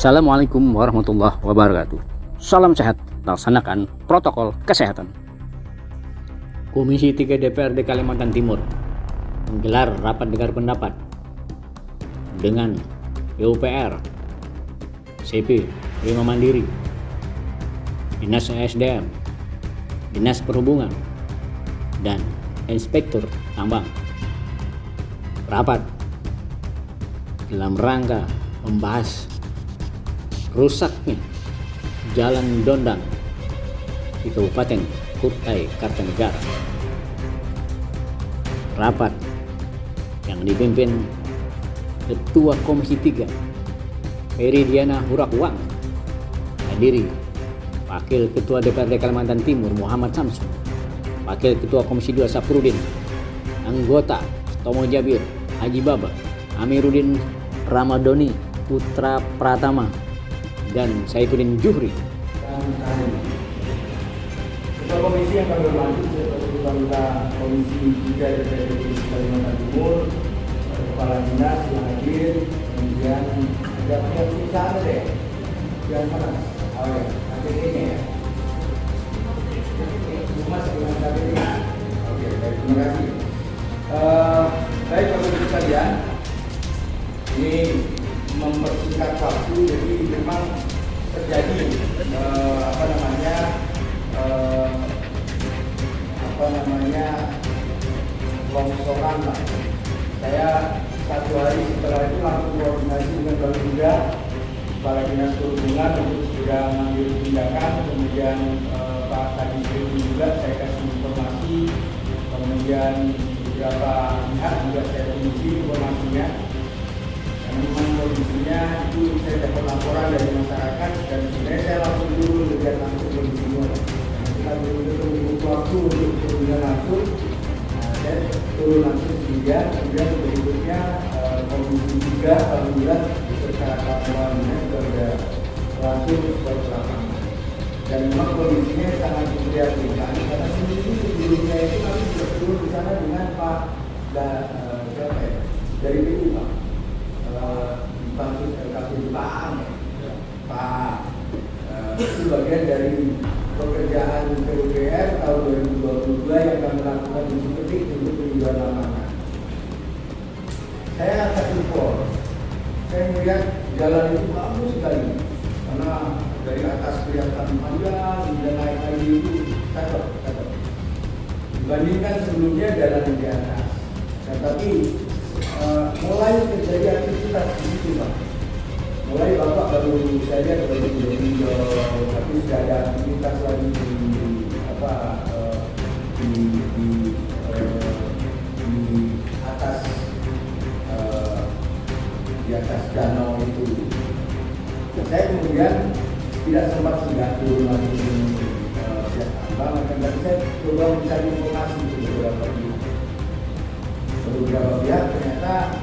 Assalamualaikum warahmatullahi wabarakatuh. Salam sehat, laksanakan protokol kesehatan. Komisi 3 DPRD Kalimantan Timur menggelar rapat dengar pendapat dengan PUPR, CP, Prima Mandiri, Dinas SDM, Dinas Perhubungan, dan Inspektur Tambang. Rapat dalam rangka membahas rusaknya Jalan Dondang di Kabupaten Kutai Kartanegara. Rapat yang dipimpin Ketua Komisi 3 Peridiana Hurakwang, hadiri Wakil Ketua DPRD Kalimantan Timur Muhammad Samsun, Wakil Ketua Komisi 2 Saprudin, anggota Tomo Jabir Haji Baba, Amiruddin Ramadhani Putra Pratama, dan Saifuddin Juhri. Ketua komisi yang kami hormati seperti Ketua Komisi 3 DPRD Kalimantan Timur, Kepala Dinas yang hadir, kemudian ada pihak sana deh, yang mana? Oh ya, KPD-nya ya. Mas dengan KPD. Oke, baik, terima kasih. Baik, Bapak-Ibu sekalian, ini mempersingkat waktu, jadi memang terjadi longsoran lah. Saya satu hari setelah itu langsung koordinasi dengan Bapak Muda, Kepala Dinas Perhubungan untuk sudah mengambil tindakan, kemudian Pak Kadis juga saya kasih informasi, kemudian beberapa pihak juga saya kunci informasinya. Memang kondisinya itu saya dapat laporan dari masyarakat dan sebenarnya saya langsung dulu lihat langsung kondisinya. Kita betul-betul butuh waktu untuk turun langsung. Saya turun langsung sehingga kemudian berikutnya Komisi 3 alhamdulillah beserta kawan-kawannya sudah langsung ke lapangan. Dan memang kondisinya sangat memprihatinkan karena sebelumnya itu kami sudah turun di sana dengan Pak dari PU Pak. Dibantu Pak itu bagian dari pekerjaan PUPR tahun 2022 yang kami lakukan di Cipetik untuk peninjauan lapangan. Saya akan impor, saya melihat jalan itu bagus sekali karena dari atas kelihatan panjang dan naik lagi itu cakep. Dibandingkan sebelumnya jalan di atas, tetapi mulai terjadi aktivitas di situ Pak. Mulai Bapak baru saya lihat baru pinjau, tapi sudah ada aktivitas lagi di atas danau itu. Saya kemudian tidak sempat singgah turun lagi pihak tambang, tapi saya coba mencari informasi ke beberapa pihak. Ternyata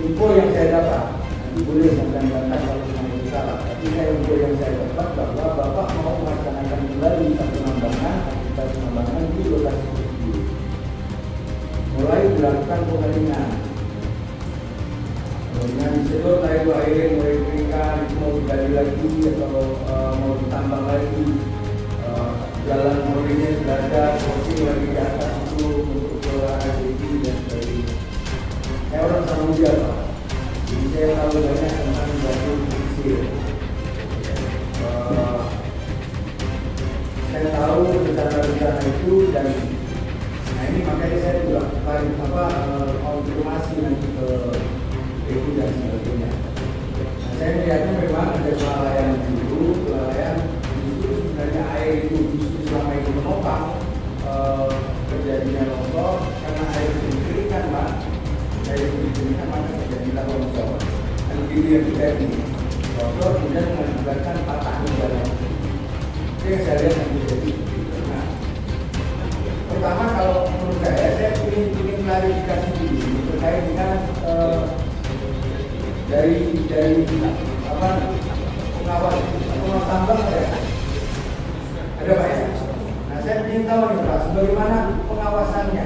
info yang saya dapat, nanti boleh sampai kalau itu salah, tapi info yang saya dapat bahwa Bapak mau melaksanakan kembali satu aktivitas penambangan di lokasi tersebut. Mulai dilakukan pengeringan disedot air mulai berikan, itu mau digali lagi atau mau ditambang lagi. Jalan morinya sudah ada, crossing lagi di atas itu untuk ke ADP dan sebagainya. Saya orang Samudra Pak, jadi saya tahu banyak tentang batu pesisir. Saya tahu rencana-rencana itu dan ini makanya saya juga konfirmasi nanti ke itu dan sebagainya. Saya melihatnya memang ada kelalaian justru sebenarnya air itu justru selama itu menopang terjadinya longsor karena air itu dikeringkan Pak. Air itu dikeringkan maka terjadilah longsor. Dan begitu yang terjadi longsor kemudian mengakibatkan patahnya jalan. Itu yang saya lihat yang terjadi. Nah, pertama kalau menurut saya ingin klarifikasi dulu terkait dengan dari pengawas tambang ada Pak ya? Nah saya ingin tahu nih Pak, sebagaimana pengawasannya.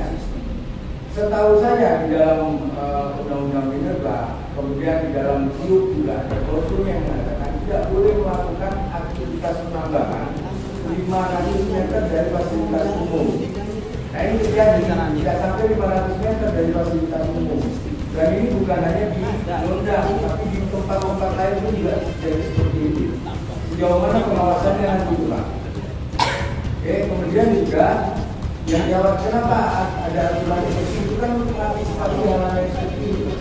Setahu saya di dalam undang-undang minerba, kemudian di dalam siup juga ada klausul yang mengatakan tidak boleh melakukan aktivitas penambangan 500 meter dari fasilitas umum. Nah ini terjadi tidak sampai 500 meter dari fasilitas umum. Dan ini bukan hanya di Gondang, tapi di tempat-tempat lain pun juga jadi seperti itu. Sejauh mana pengawasannya nanti itu Pak? Oke, kemudian juga yang jawab kenapa ada aturan seperti itu kan untuk mengantisipasi hal-hal yang seperti itu.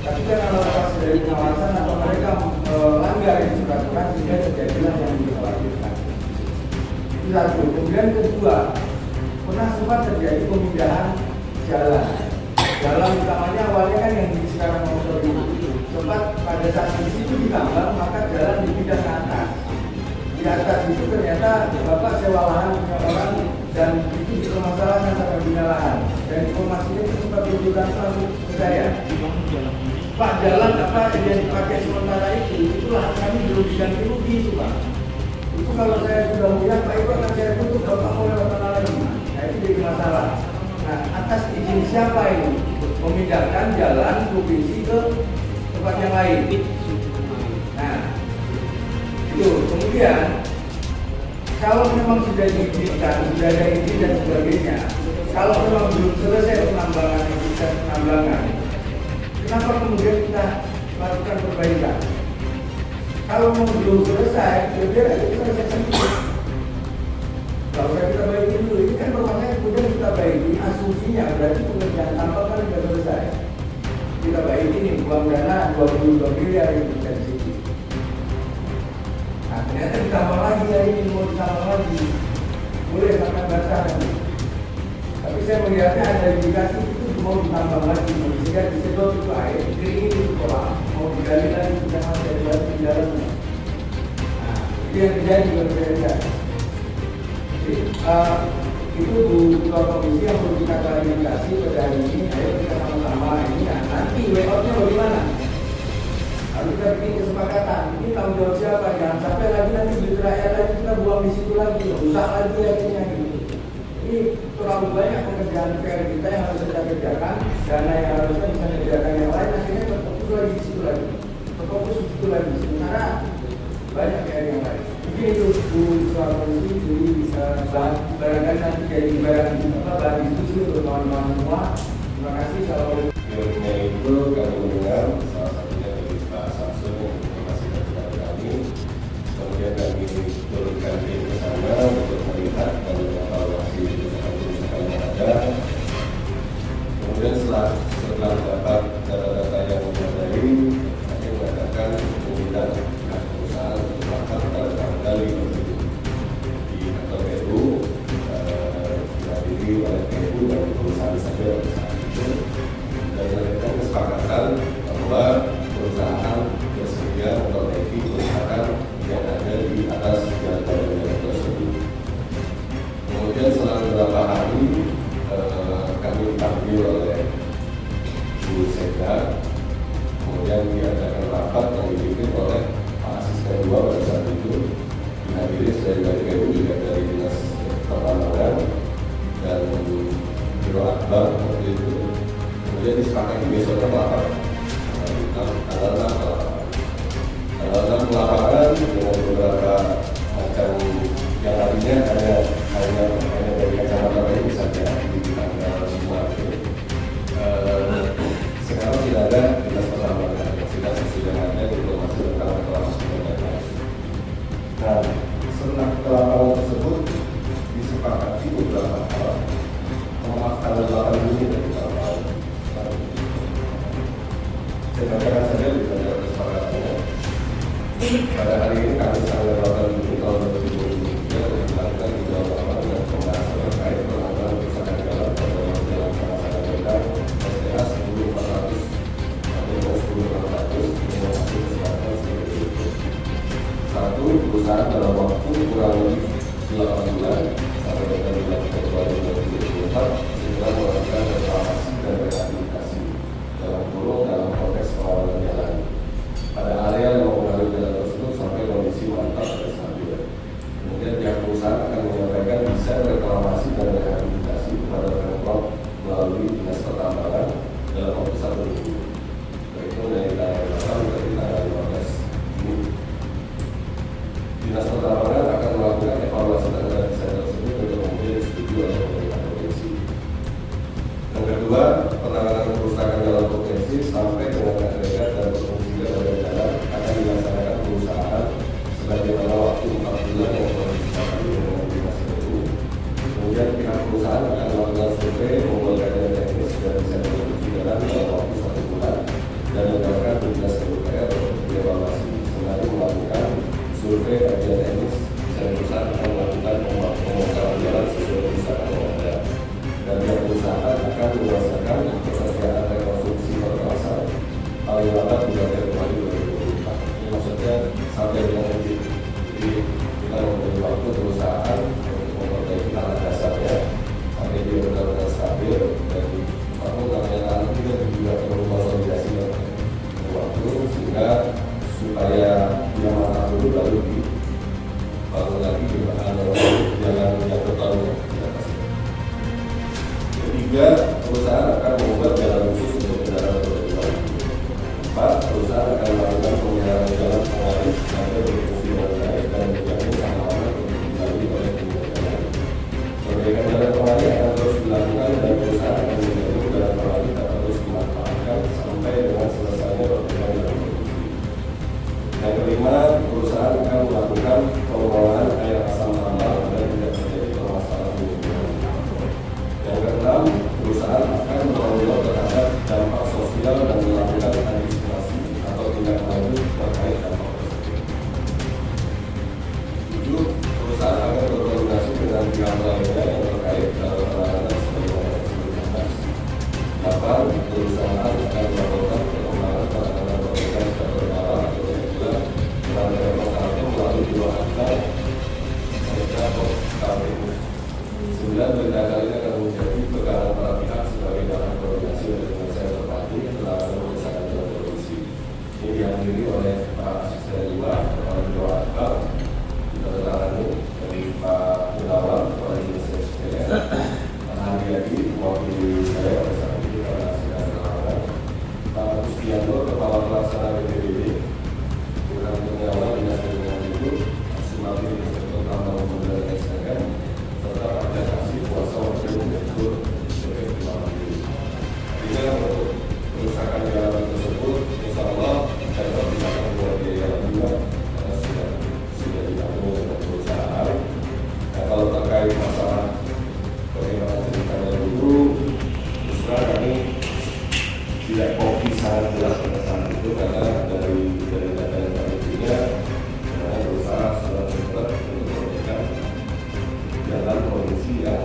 Tapi kan kalau pas dari pengawasan atau mereka melanggar yang sudah aturan sehingga terjadilah yang dikhawatirkan. Itu satu. Kemudian kedua, pernah sempat terjadi pemindahan jalan. Jalan utamanya awalnya kan yang di sekarang motor itu. Sempat pada saat di situ ditambang maka jalan dipindah ke atas. Di atas itu ternyata bapak sewa lahan punya orang dan itu dipermasalahkan sama bina lahan. Dan informasinya itu sempat ditunjukkan langsung ke saya. Pak, jalan apa yang dipakai sementara itu lahan kami belum diganti rugi itu Pak. Itu kalau saya sudah melihat Pak itu akan saya tutup bapak mau lewat mana lagi. Nah itu jadi masalah. Nah atas izin siapa ini memindahkan jalan provinsi ke tempat yang lain. Nah itu kemudian kalau memang sudah diizinkan, sudah ada izin dan sebagainya, kalau memang belum selesai penambangan, aktivitas penambangan, kenapa kemudian kita lakukan perbaikan? Kalau memang belum selesai, biar aja kita selesaikan dulu. Kalau kita baiki dulu, ini kan permasalahan kemudian kita baiki asumsinya berarti pengerjaan tambang kan sudah selesai. Kita baiki nih buang dana 22 miliar yang kita di situ. Nah ternyata ditambah lagi hari ini mau ditambah lagi, boleh sampai basah nanti. Tapi saya melihatnya ada indikasi itu mau ditambah lagi, sehingga disedot itu air, kering itu kolam, mau digali lagi jangan saya buat di dalam. Nah itu yang terjadi kalau saya lihat. Itu dua komisi yang perlu kita klarifikasi pada hari ini. Ayo kita sama-sama ini ya. Nanti layoutnya bagaimana? Harus kita bikin kesepakatan. Ini tanggung jawab siapa? Jangan sampai lagi nanti duit rakyat lagi kita buang di situ lagi, rusak lagi akhirnya gitu. Ini terlalu banyak pekerjaan PR kita yang harus kita kerjakan. Dana yang harusnya bisa kerjakan yang lain, akhirnya terfokus lagi di situ lagi, terfokus di situ lagi. Sementara banyak PR yang lain. Mungkin itu soal kondisi, jadi bisa barangkali nanti jadi bahan diskusi untuk teman-teman semua. Terima kasih. Assalamualaikum. Mengenai itu kami mendengar salah satunya dari Pak Samsul yang informasikan kepada kami. Kemudian kami turunkan tim ke sana untuk melihat dan mengevaluasi kerusakan yang ada. Kemudian setelah dapat data-data yang memadai, kami mengatakan meminta perusahaan untuk melakukan kali di kantor PU dihadiri oleh PU dan perusahaan saja saat itu, dan mereka kesepakatan bahwa perusahaan bersedia memperbaiki kerusakan yang ada di atas jalan tersebut. Kemudian setelah beberapa hari kami dipanggil oleh Bu Sekda, kemudian diadakan rapat yang dipimpin oleh Pak Asisten 2 pada saat itu, dihadiri dari PU juga dari Dinas Pertambangan dan Biro Akbar seperti itu. Kemudian disepakati besoknya melaporkan tanggal 6 lapangan dengan beberapa macam yang tadinya hanya dari kacamata PU saja di tanggal 5 sekarang tidak ada Dinas Pertambangan, sudah ada informasi tentang reklamasi dan lain. Nah, setelah lapangan tersebut disepakati beberapa hal, maaf tanggal 8 Juni dari lapangan. Saya bacakan saja di dalam kesepakatannya. Pada hari ini kami tanggal 8 Juni tahun 2023 melakukan tiga lapangan dan pembahasan terkait penanganan kerusakan jalan pada jalan Pemasangan Medan SDA 10400 sampai 10600 dengan hasil kesepakatan seperti itu. Satu, perusahaan dalam waktu kurang lebih 8 bulan sampai dengan bulan Februari 2024 segera melakukan reklamasi dan rehabilitasi dalam konteks pengawalan jalan pada area yang mengalir jalan tersebut sampai kondisi mantap dan stabil. Kemudian pihak perusahaan akan menyampaikan desain reklamasi dan rehabilitasi kepada Pemprov melalui Dinas Pertambangan dalam waktu 1 minggu. Yaitu dari tanggal 8 dari tanggal 15 Juni. survei kajian teknis dan perusahaan akan melakukan pemongkaran jalan sesuai kerusakan yang ada. Dan pihak perusahaan akan menyelesaikan pekerjaan rekonstruksi perkerasan paling lambat di bulan Februari 2024. Ini maksudnya sampai dengan nanti. Jadi kita memberi waktu perusahaan untuk memperbaiki tanah dasarnya sampai dia benar-benar stabil dan namanya tanah itu juga perlu konsolidasi dan waktu sehingga supaya dia matang dulu baru dibangun lagi jalan yang total di atasnya. Ketiga, perusahaan akan membuat jalan khusus untuk kendaraan roda dua. Empat, perusahaan akan melakukan pemeliharaan jalan pengalis sampai berfungsi dengan baik dan menjamin keamanan untuk dilalui oleh pengguna jalan. Perbaikan jalan pengalis akan terus dilakukan dan perusahaan akan menjamin jalan pengalis dapat terus dimanfaatkan sampai dengan selesainya perbaikan jalan produksi. Yang kelima, perusahaan akan melakukan pengelolaan air asam tambang agar tidak terjadi permasalahan lingkungan. Yang keenam, perusahaan akan mengontrol terhadap dampak sosial dan melakukan antisipasi atau tindak lanjut terkait dampak tersebut. 7. Perusahaan akan berkoordinasi dengan pihak lainnya yang terkait dalam penanganan sebagaimana tersebut di atas. 8. Perusahaan akan melakukan pengembangan penanganan perbaikan secara berkala atau reguler terhadap masalah itu melalui 2 akta atau KPU. 9. Berita acara ini akan menjadi pegangan para pihak sebagai bahan koordinasi dari penyelesaian terpadu penanganan kerusakan jalan provinsi. Ini dihadiri oleh Pak Asisten 5, Kepala Biro Akbar, ditandatangani dari Pak Gunawan, Kepala Dinas SDM, Pak Handiyadi, mewakili saya pada saat ini karena sedang berhalangan, Pak Agustianto, Kepala Pelaksana BPBD, Kurang Pengawas Dinas Lingkungan Hidup, Sumatera Inspektur Tambang Pembangunan SDM, serta ada kasih kuasa wakil direktur BPBD Mandiri. Artinya untuk kerusakan jalan tersebut, insya Allah dapat dikenakan biaya juga karena sudah ditanggung oleh perusahaan. Nah, kalau terkait masalah bagaimana ceritanya dulu, terus terang kami tidak kopi sangat jelas pada saat itu karena dari data yang kami punya, karena berusaha secara cepat untuk memberikan jalan provinsi yang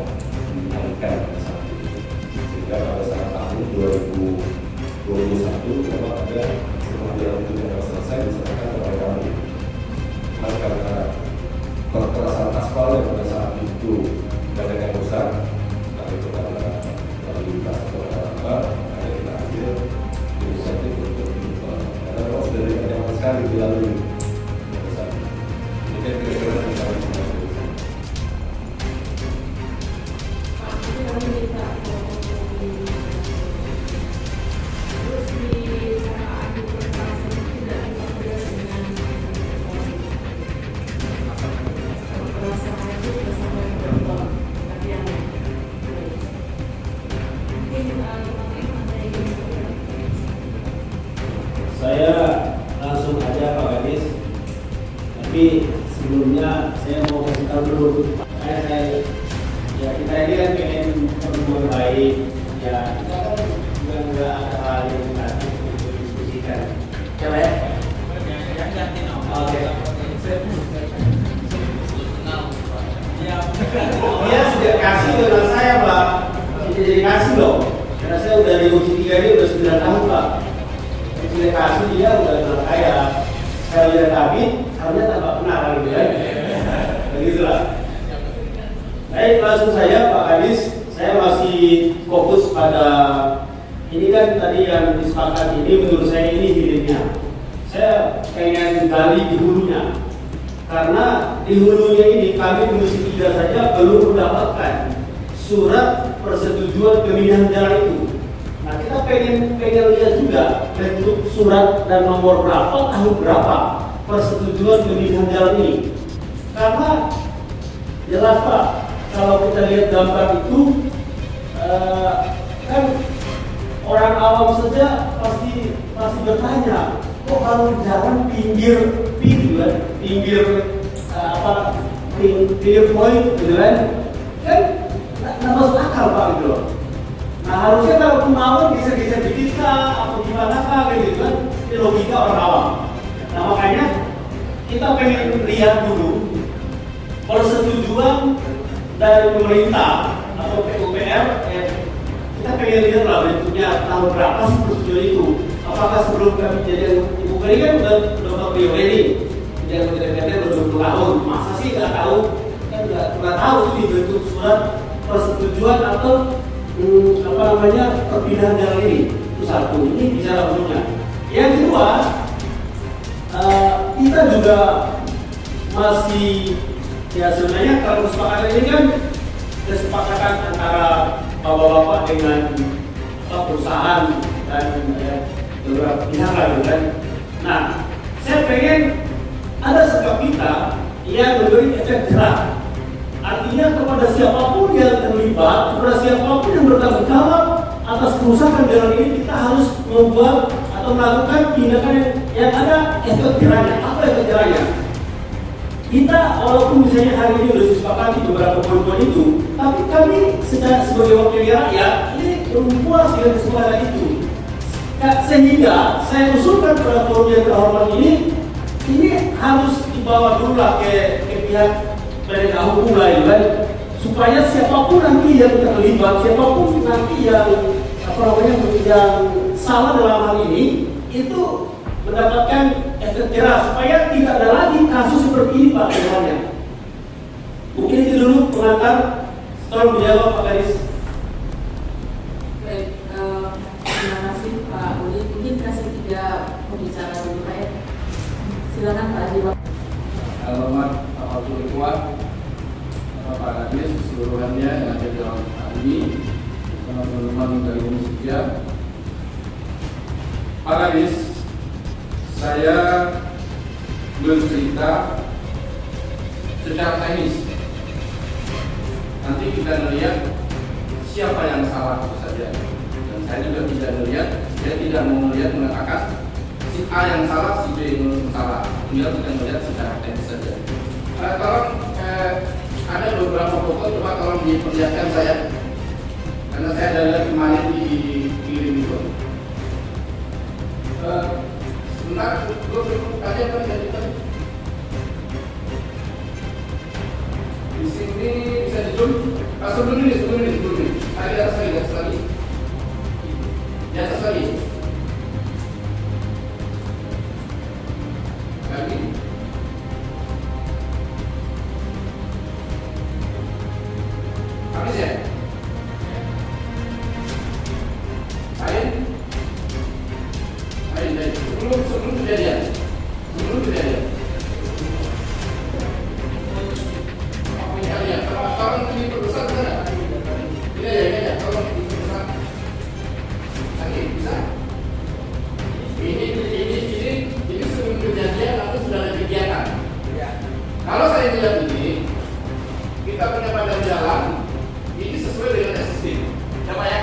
dialihkan pada saat itu. Sehingga pada saat tahun 2021 memang ada setelah jalan itu yang selesai diserahkan kepada kami. Cuman karena kekerasan aspal yang pada saat itu banyak yang rusak, entah itu karena lalu lintas atau apa, makanya kita ambil inisiatif untuk karena kalau sudah banyak sekali dilalui pada saat itu. Ini kan kira-kira kita harus melakukan. Saya langsung aja Pak Gadis, tapi sebelumnya saya mau kasih tahu dulu. Ya kita ini kan pengen berbuat baik, ya kita kan juga nggak ada hal yang negatif untuk diskusikan. Coba ya. Oke. Dia sudah kasih dengan saya Pak, sudah jadi kasih loh. Karena saya udah di Komisi 3 ini udah 9 tahun Pak. Sudah kasih dia udah bilang saya lihat Abi, saya tambah kenal gitu ya. Begitulah. Baik, langsung saya Pak Kadis, saya masih fokus pada ini kan tadi yang disepakati ini menurut saya ini hilirnya. Saya pengen gali di hulunya, karena di hulunya ini kami Komisi 3 saja belum mendapatkan surat persetujuan pemindahan jalan itu. Nah kita pengen lihat juga bentuk surat dan nomor berapa, tahun berapa persetujuan pemindahan jalan ini. Karena jelas Pak, kalau kita lihat gambar itu kan orang awam saja pasti bertanya, kok kalau jalan pinggir poin gitu kan nggak masuk akal Pak gitu loh. Nah harusnya kalau mau geser-geser dikit kah atau gimana kah gitu kan, ini logika orang awam. Nah makanya kita pengen lihat dulu persetujuan dari pemerintah atau PUPR. Kita pengen lihat lah bentuknya tahun berapa sih persetujuan itu. Apakah sebelum kami jadi ibu kali kan udah beliau ini jadi anggota DPR udah 20 tahun. Masa sih nggak tahu? Kan nggak tahu di bentuk surat persetujuan atau perpindahan jalan ini. Itu satu. Ini bicara umumnya. Yang kedua, kita juga masih ya sebenarnya kalau kesepakatan ini kan kesepakatan antara bapak-bapak dengan perusahaan dan beberapa pihak lah kan. Nah, saya pengen ada sikap kita yang memberi efek jerak. Artinya kepada siapapun yang terlibat, kepada siapapun yang bertanggung jawab atas kerusakan jalan ini, kita harus membuat atau melakukan tindakan yang ada efek jeraknya. Apa efek jeraknya? Kita walaupun misalnya hari ini sudah disepakati beberapa poin-poin itu, tapi kami sebagai wakil rakyat ini belum puas dengan kesepakatan itu. Sehingga saya usulkan pada forum yang terhormat ini harus dibawa dulu lah ke pihak penegak hukum lain kan, supaya siapapun nanti yang terlibat, siapapun nanti yang yang salah dalam hal ini itu mendapatkan efek jerah supaya tidak ada lagi kasus seperti ini Pak depannya. Mungkin itu dulu pengantar. Tolong dijawab Pak Garis. Baik, terima kasih Pak Uli. Mungkin kasih 3 pembicara dulu Pak ya. Silakan Pak Haji. Alamat Pak Wakil Ketua, Pak Garis keseluruhannya yang ada di dalam hal ini, teman-teman dari Komisi 3. Pak Garis, saya bercerita secara teknis. Nanti kita melihat siapa yang salah itu saja. Dan saya juga tidak melihat, saya tidak mau melihat mengatakan si A yang salah, si B yang salah. Tinggal kita melihat secara teknis saja. Tolong ada beberapa foto, coba tolong diperlihatkan saya. Karena saya ada lihat kemarin di kirim itu. Sebentar, kalian kan tadi di sini bisa di zoom. Sebelum ini. Di atas lagi. Di atas lagi. Lagi. Habis ya? Lain. Sebelum kejadian. Tolong ini berusaha sana. Ini aja, tolong berusaha. Lagi bisa? Ini sebelum kejadian atau sudah ada kegiatan. Kalau saya lihat ini, kita punya badan jalan, ini sesuai dengan existing. Coba ya.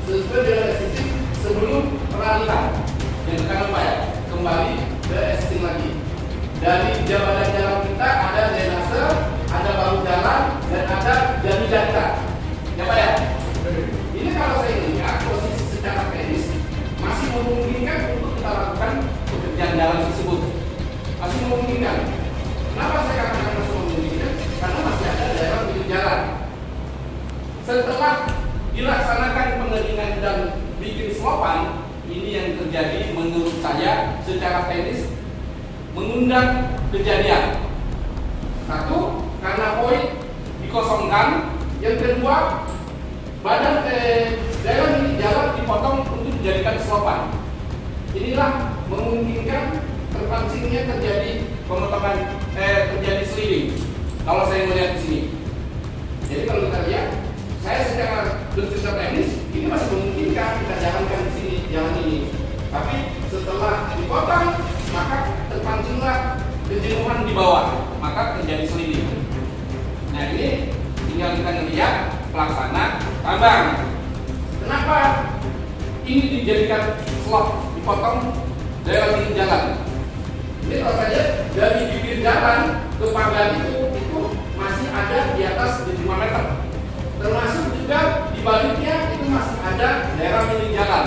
Sesuai dengan existing sebelum peralihan. Yang sekarang apa ya? Kembali ke existing lagi. Dari badan jalan kita ada drainase, ada bahu jalan, dan ada jadi jangka. Ya Pak ya? Ini kalau saya lihat posisi secara teknis masih memungkinkan untuk kita lakukan pekerjaan jalan tersebut. Masih memungkinkan. Kenapa saya katakan masih memungkinkan? Karena masih ada daerah pinggir jalan. Setelah dilaksanakan pengeringan dan bikin selopan, ini yang terjadi menurut saya secara teknis mengundang kejadian. Satu, karena poin dikosongkan. Yang kedua, badan daerah ini jalan dipotong untuk dijadikan selopan. Inilah memungkinkan terpancingnya terjadi pemotongan terjadi sliding. Kalau saya melihat di sini, jadi kalau kita lihat, saya secara bercerita teknis ini masih memungkinkan kita jalankan di sini jalan ini. Tapi setelah dipotong, maka terpancinglah kejenuhan di bawah, maka terjadi sliding. Nah ini tinggal kita lihat pelaksana tambang. Kenapa ini dijadikan slot, dipotong daerah pinggir jalan? Ini kalau saja dari bibir jalan ke pagar itu masih ada di atas 5 meter. Termasuk juga di baliknya itu masih ada daerah pinggir jalan.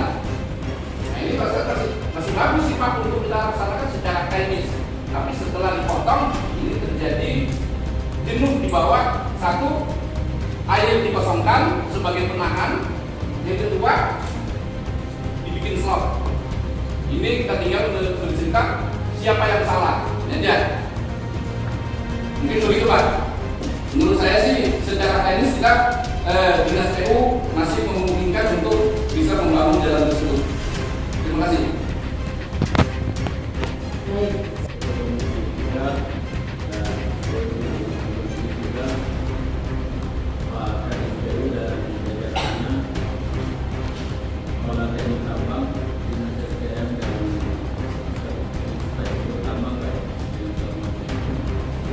Nah ini masih bagus sih Pak untuk kita laksanakan secara teknis. Tapi setelah dipotong, ini terjadi jenuh di bawah. Satu, air dikosongkan sebagai penahan. Yang kedua, dibikin slot. Ini kita tinggal bercerita siapa yang salah. Ya, mungkin begitu Pak. Menurut saya sih secara teknis kita Dinas PU masih memungkinkan untuk bisa membangun jalan tersebut. Terima kasih.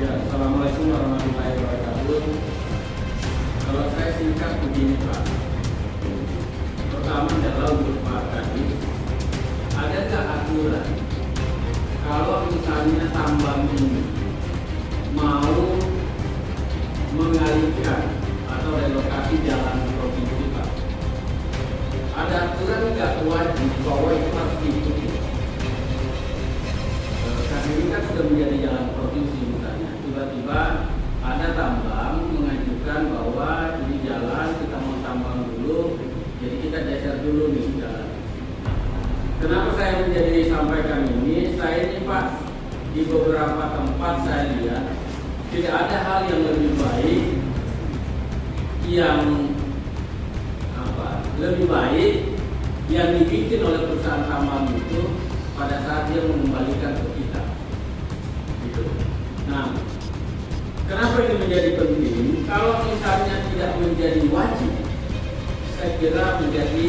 Assalamualaikum warahmatullahi wabarakatuh. Kalau saya singkat begini Pak. Pertama adalah untuk Pak Kadis, ada nggak aturan kalau misalnya tambang ini mau mengalihkan atau relokasi jalan provinsi Pak? Ada aturan nggak wajib bahwa itu harus diikuti? Karena ini kan sudah menjadi jalan provinsi misalnya. Tiba-tiba ada tambang mengajukan bahwa ini jalan kita mau tambang dulu, jadi kita geser dulu nih jalan. Kenapa saya menjadi sampaikan ini? Saya ini Pak di beberapa tempat saya lihat tidak ada hal yang lebih baik yang dibikin oleh perusahaan tambang itu pada saat dia mengembalikan ke kita. Gitu. Nah, kenapa ini menjadi penting? Kalau misalnya tidak menjadi wajib, saya kira menjadi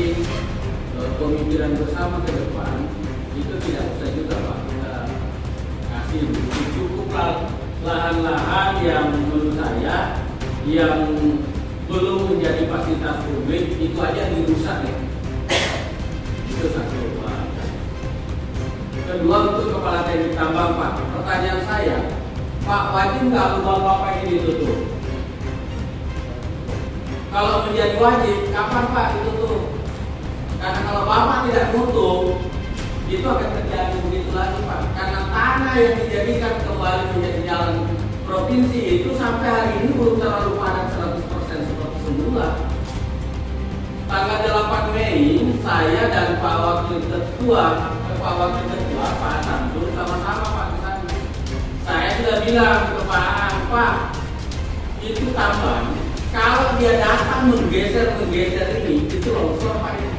pemikiran bersama ke depan itu tidak usah juga Pak kita kasih cukuplah lahan-lahan yang menurut saya yang belum menjadi fasilitas publik itu aja dirusak ya. Itu satu Pak. Kedua untuk Kepala Teknik Tambang Pak, pertanyaan saya, Pak wajib nggak lubang Bapak ini ditutup? Kalau menjadi wajib, kapan Pak ditutup? Karena kalau Bapak tidak tutup, itu akan terjadi begitu lagi Pak. Karena tanah yang dijadikan kembali menjadi jalan provinsi itu sampai hari ini belum terlalu padat 100% seperti semula. Tanggal 8 Mei, saya dan Pak Wakil Ketua Pak Samsul sama-sama Pak ke sana. Saya sudah bilang ke Pak, itu tambang. Kalau dia datang menggeser ini, itu longsor Pak ini.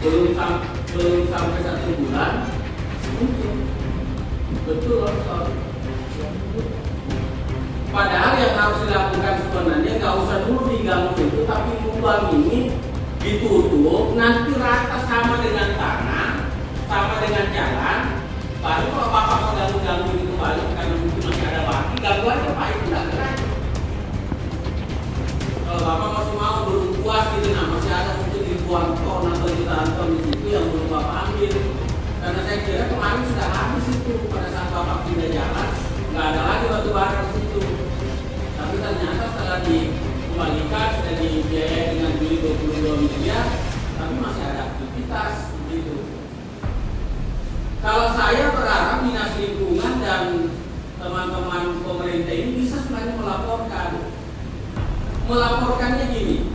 Belum sampai 1 bulan, muncul. Betul longsor. Padahal yang harus dilakukan sebenarnya nggak usah dulu diganggu itu, tapi lubang ini ditutup, nanti rata sama dengan tanah, sama dengan jalan. Baru kalau Bapak mau ganggu itu balik karena mungkin masih ada baki, ganggu aja Pak, itu nggak gerak. Kalau Bapak masih mau belum puas gitu, nah masih ada mungkin ribuan ton atau jutaan ton di situ yang belum Bapak ambil. Karena saya kira kemarin sudah habis itu pada saat Bapak pindah jalan, nggak ada lagi batu bara di situ. Tapi ternyata setelah dikembalikan sudah dibiayai dengan beli 22 miliar, tapi masih ada aktivitas begitu. Kalau saya berharap Dinas Lingkungan dan teman-teman pemerintah ini bisa sebenarnya melaporkannya gini.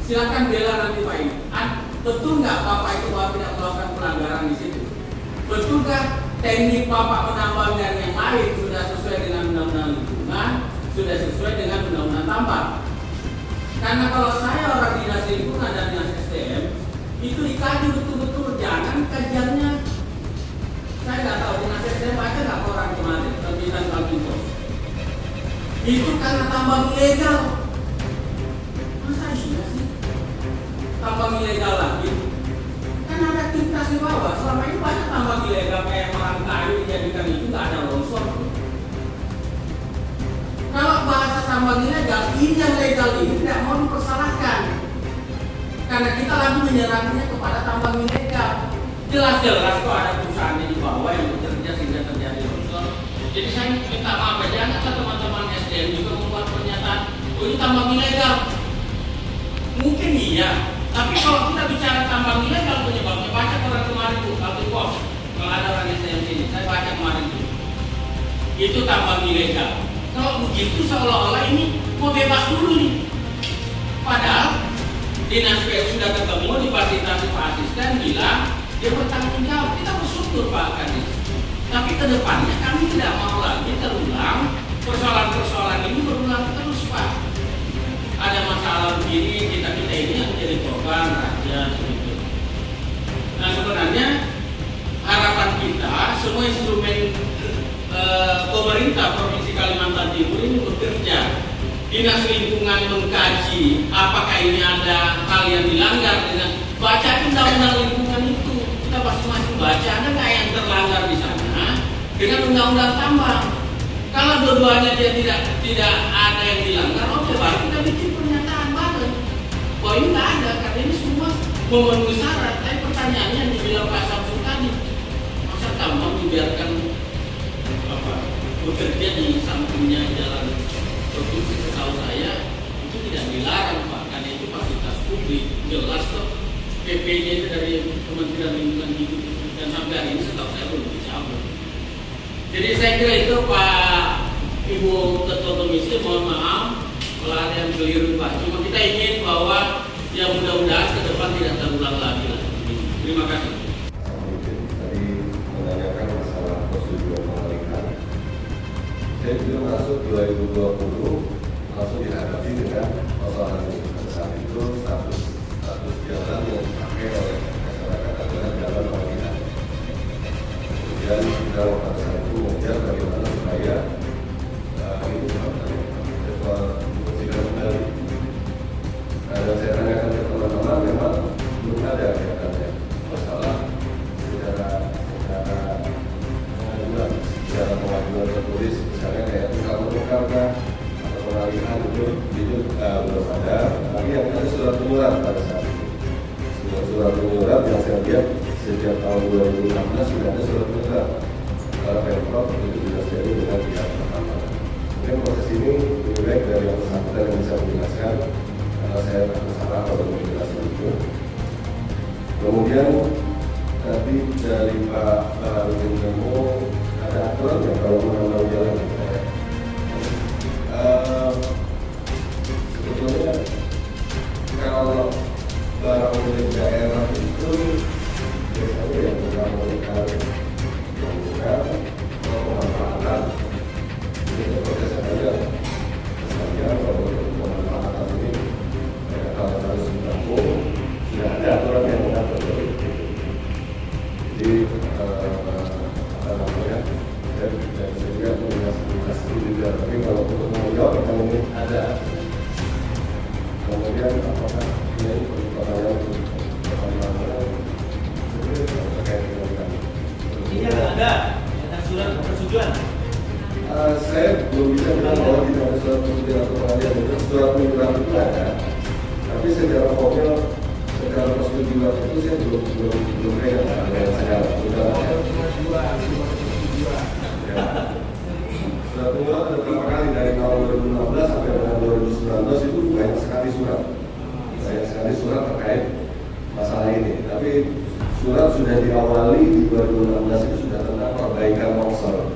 Silakan bela nanti Pak ini. Betul nggak Bapak itu bahwa tidak melakukan pelanggaran di situ? Betul nggak teknik Bapak menambang dan yang lain sudah sesuai dengan undang-undang lingkungan, sudah sesuai dengan undang-undang tambang? Karena kalau saya orang Dinas Lingkungan dan Dinas SDM itu dikaji betul-betul, jangan kajiannya. Saya nggak tahu Dinas SDM baca nggak orang kemarin terbitan Kalbinto. Itu karena tambang ilegal. Masa iya sih? Tambang ilegal lagi? Kan ada aktivitas di bawah. Selama ini banyak tambang ilegal kayak Marang Kayu dijadikan itu nggak ada longsor. Kalau bahasa tambang ilegal, ini yang legal ini tidak mau dipersalahkan. Karena kita lagi menyerangnya kepada tambang ilegal. Jelas-jelas kok ada perusahaan di bawah yang bekerja sehingga terjadi longsor. Jadi saya minta maaf aja, jangan teman-teman SDM juga membuat pernyataan, oh ini tambang ilegal. Mungkin iya, tapi kalau kita bicara tambang ilegal penyebabnya, baca orang kemarin tuh, Kalti Pos, kalau ada orang itu tambang ilegal. Kalau begitu seolah-olah ini mau bebas dulu nih. Padahal Dinas PU sudah ketemu difasilitasi Pak Asisten bilang dia bertanggung jawab. Kita bersyukur Pak Kadis. Tapi ke depannya kami tidak mau lagi terulang persoalan-persoalan ini berulang terus Pak. Ada masalah begini, kita ini yang menjadi korban rakyat seperti. Nah sebenarnya harapan kita semua instrumen pemerintah Provinsi Kalimantan Timur ini bekerja. Dinas lingkungan mengkaji apakah ini ada hal yang dilanggar dengan baca undang-undang lingkungan itu. Kita masing-masing baca ada nggak yang terlanggar di sana dengan undang-undang tambang. Kalau dua-duanya dia tidak ada yang dilanggar, oke baru kita bikin pernyataan bareng. Bahwa ini nggak ada karena ini semua memenuhi syarat. Tapi pertanyaannya yang dibilang Pak Samsul tadi, masa tambang dibiarkan bekerja di sampingnya jalan produksi? Setahu saya itu tidak dilarang Pak, karena itu fasilitas publik jelas kok. PP-nya itu dari Kementerian Lingkungan Hidup dan sampai hari ini setahu saya belum dicabut. Jadi saya kira itu Pak Ibu Ketua Komisi, mohon maaf kalau ada yang keliru Pak. Cuma kita ingin bahwa ya mudah-mudahan ke depan tidak terulang lagi lah. Terima kasih. Tadi menanyakan masalah persetujuan pengalihan. Saya juga masuk 2020 langsung dihadapi dengan persoalan ini. Pada saat itu status jalan yang dipakai oleh masyarakat adalah jalan pengalihan. Kemudian kita pada saat itu mengejar bagaimana supaya ini dibersihkan kembali. Dan saya tanyakan ke teman-teman, memang belum ada kaitannya masalah secara pengajuan tertulis, misalnya kayak tukang menukarnya atau pengalihan itu belum ada. Tapi yang ada surat penyurat pada saat itu. Surat penyurat yang saya lihat sejak tahun 2016 sudah ada surat penyurat. Kalau Pemprov itu sudah sediakan dengan pihak pertama. Mungkin proses ini lebih baik dari yang bersangkutan yang bisa menjelaskan, karena saya takut salah kalau menjelaskan itu. Kemudian tadi dari Pak Harudin Nemo ada aturan ya kalau menambah jalan. Sebetulnya kalau barang milik daerah itu biasanya yang mengamankan pemanfaatan ini proses saja. Misalnya kalau pemanfaatan ini kalau harus ditampung sudah ada aturan yang mengatur itu. Jadi apa namanya? Saya juga komunikasi juga. Tapi kalau untuk menjawab yang ini ada. Kemudian apakah ini pertanyaan terkait dengan kami? Ini ada surat persetujuan. Saya belum bisa bilang bahwa tidak ada surat persetujuan atau pengalihan itu. Surat penyurat itu ada, tapi secara formal, secara persetujuan itu saya belum pegang dengan saya. Surat penyurat ada berapa kali dari tahun 2016 sampai dengan 2019 itu banyak sekali surat. Banyak sekali surat terkait masalah ini. Tapi surat sudah diawali di 2016 itu sudah tentang perbaikan longsor.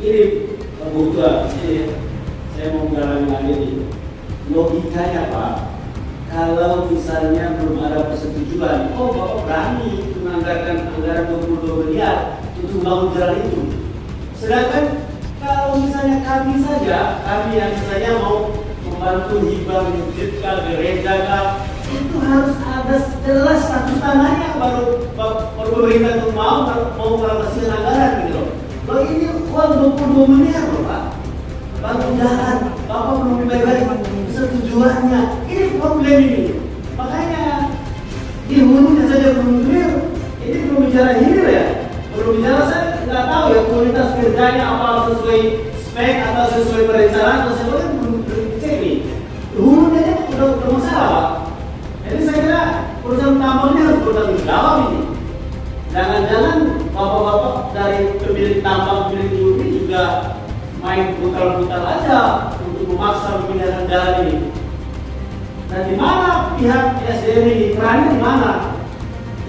Ini Bu Ketua, saya mau mengalami lagi ini. Logikanya Pak, kalau misalnya belum ada persetujuan, Bapak berani menganggarkan anggaran 22 miliar untuk membangun jalan itu. Sedangkan kalau misalnya kami yang misalnya mau membantu hibah masjid gereja itu harus ada jelas status tanahnya baru pemerintah itu mau mengalokasikan anggaran gitu loh. Loh ini uang 22 miliar loh Pak. Bangun jalan, Bapak belum dibayar persetujuannya. Ini problem ini. Makanya di hulunya saja belum clear. Ini belum bicara hilir ya. Belum bicara saya nggak tahu ya kualitas kerjanya apa sesuai spek atau sesuai perencanaan atau sesuai belum dicek nih. Hulunya udah masalah Pak. Jadi saya kira perusahaan tambang ini harus bertanggung jawab ini. Jangan-jangan bapak-bapak dari pemilik tambang, pemilik hulu ini juga main putar-putar aja untuk memaksa pemindahan jalan ini. Dan di mana pihak SDM ini perannya di mana?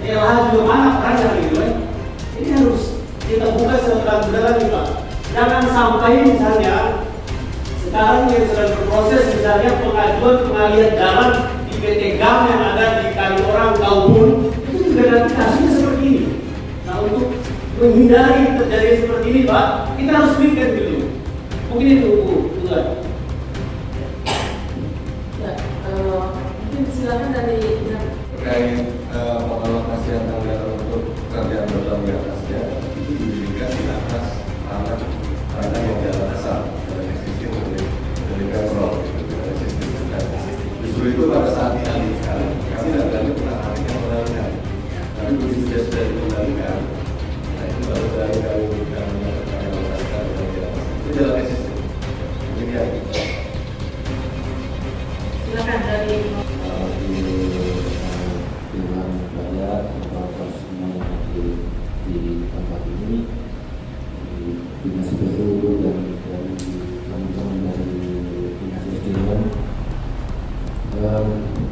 LH juga mana perannya gitu kan? Ini harus kita buka seterang-terang nih Pak. Jangan sampai misalnya sekarang yang sedang berproses misalnya pengajuan pengalihan jalan di PT GAM yang ada di Kaliorang Kaubun itu juga nanti kasusnya seperti ini. Nah untuk menghindari terjadi seperti ini Pak, kita harus mikir dulu. Mungkin itu Bu. Ya, mungkin silakan dari terkait pengalokasian anggaran untuk pekerjaan beton di atasnya itu diberikan di atas tanah yang di atas asal dari sistem dari Pemprov dari sistem. Justru itu pada saat dialihkan kami tidak berani pernah alihkan pengalihan, tapi begitu sudah dikembalikan, nah itu baru dari kami mengalokasikan yang di atas itu jalan sistem. Demikian. silakan dari dengan banyak bapak semua di tempat ini, dinas PU dan dari teman-teman dari dinas SDM.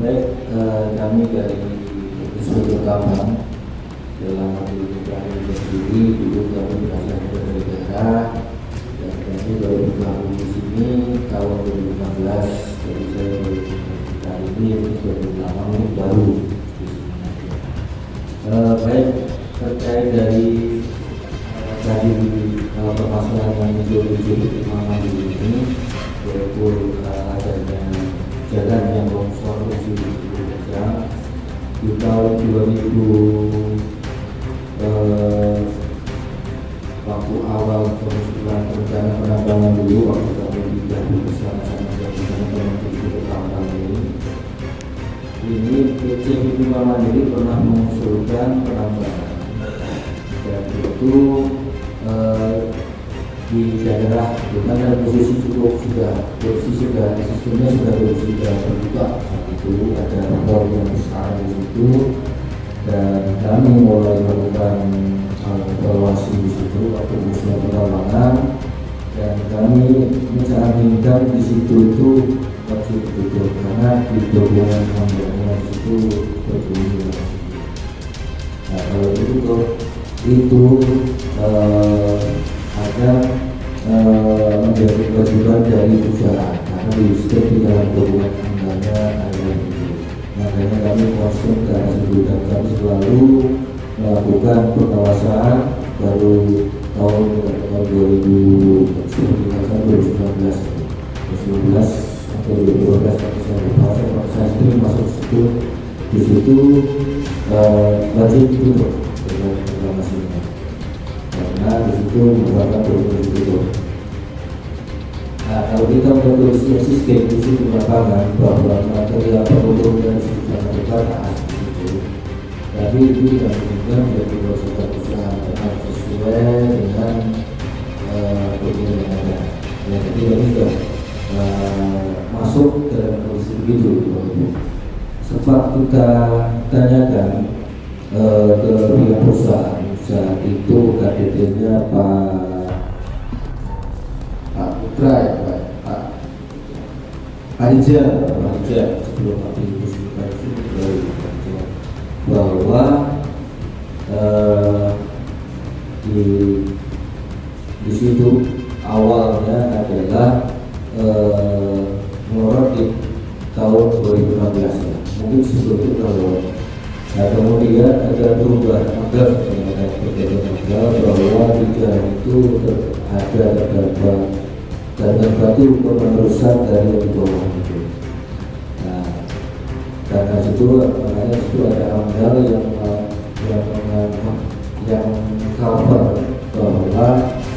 Baik, kami dari Inspektur Tambang dalam hal ini kami sendiri dulu kami berasal dari daerah dan kami baru bergabung di sini tahun 2016. Jadi saya baru kali ini sudah lama ini baru. Baik, terkait dari tadi permasalahan yang muncul di mana ini, yaitu adanya jalan yang longsor di Jam di tahun 2000 waktu awal perusahaan rencana penambangan dulu waktu kami tidak bersama-sama dengan teman-teman di tambang ini PT Bima Mandiri pernah mengusulkan penambangan dan itu di daerah dengan dalam posisi cukup sudah sistemnya sudah terbuka saat itu ada rekor yang besar di situ dan kami mulai melakukan evaluasi di situ waktu usaha penambangan dan kami mencerminkan di situ itu masih tertutup karena di dokumen tambangnya di situ berbunyi. Nah kalau itu ada menjadi kewajiban dari perusahaan karena di setiap di dalam dokumen anggarannya ada itu. Makanya kami konsen ke arah situ dan kami selalu melakukan pengawasan baru tahun 2019 atau 2012 saya sendiri masuk situ di situ wajib tutup dengan reklamasinya karena di situ merupakan provinsi tutup. Nah kalau kita melihat sistem di situ lapangan bahwa material penutup dan sistem terbatas tapi itu tidak juga menjadi proses usaha yang sesuai dengan dokumen yang ada. Yang ketiga juga masuk dalam kondisi begitu. Sebab kita tanyakan ke pihak perusahaan saat itu KDT-nya Pak Putra ya Pak Adija sebelum Pak Ibu bahwa di situ awalnya adalah melorot di tahun 2016 ya. Mungkin sebelum itu terlalu. Nah kemudian ada perubahan agar bahwa di jalan itu ada terdapat batu penerusan dari yang di bawah itu. Nah karena itu makanya itu ada amdal yang cover bahwa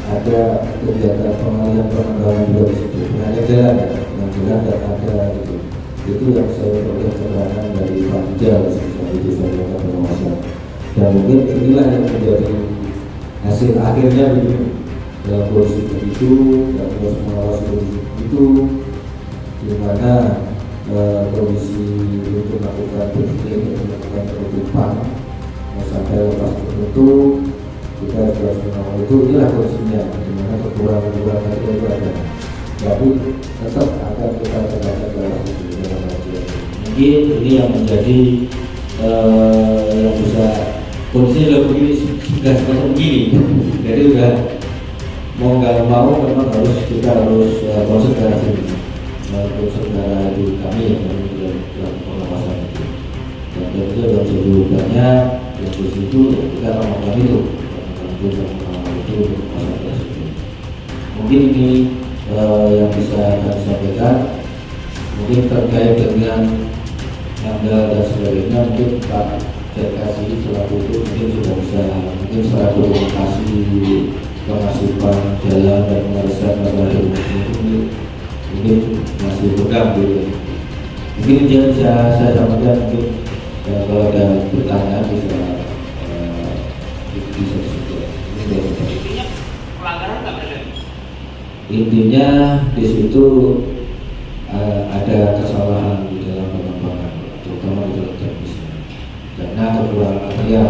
ada kegiatan pengalihan penambangan juga di situ. Ada jalan yang jalan dan ada itu yang saya peroleh keterangan dari Pak Ijal saat itu saya lakukan pengawasan. Dan mungkin inilah yang menjadi hasil akhirnya begini dalam posisi begitu dan terus mengawasi itu di mana kondisi untuk melakukan penutupan sampai lepas penutup kita sudah mengenal itu inilah kondisinya di mana kekurangan itu ada tapi tetap akan kita tegakkan dalam mungkin ini yang menjadi yang bisa kondisinya begini sudah seperti begini, jadi udah mau nggak mau memang kita harus konsentrasi untuk saudara di kami yang dalam pengawasan itu. Dan tentu dalam sebelumnya yang di situ kita melakukan itu untuk masyarakat itu. Mungkin ini yang bisa kami sampaikan. Mungkin terkait dengan tanggal dan sebagainya, mungkin Pak Kasih selaku itu mungkin sudah bisa mungkin selaku lokasi pengasupan jalan dan pengasupan masalah ini mungkin masih pegang gitu. Mungkin ini bisa saya sampaikan, mungkin kalau ada pertanyaan bisa disebut. Intinya pelanggaran nggak berarti? Intinya di situ ada kesalahan di dalam pengembangan, terutama di dalam teknisnya, karena kekurangan material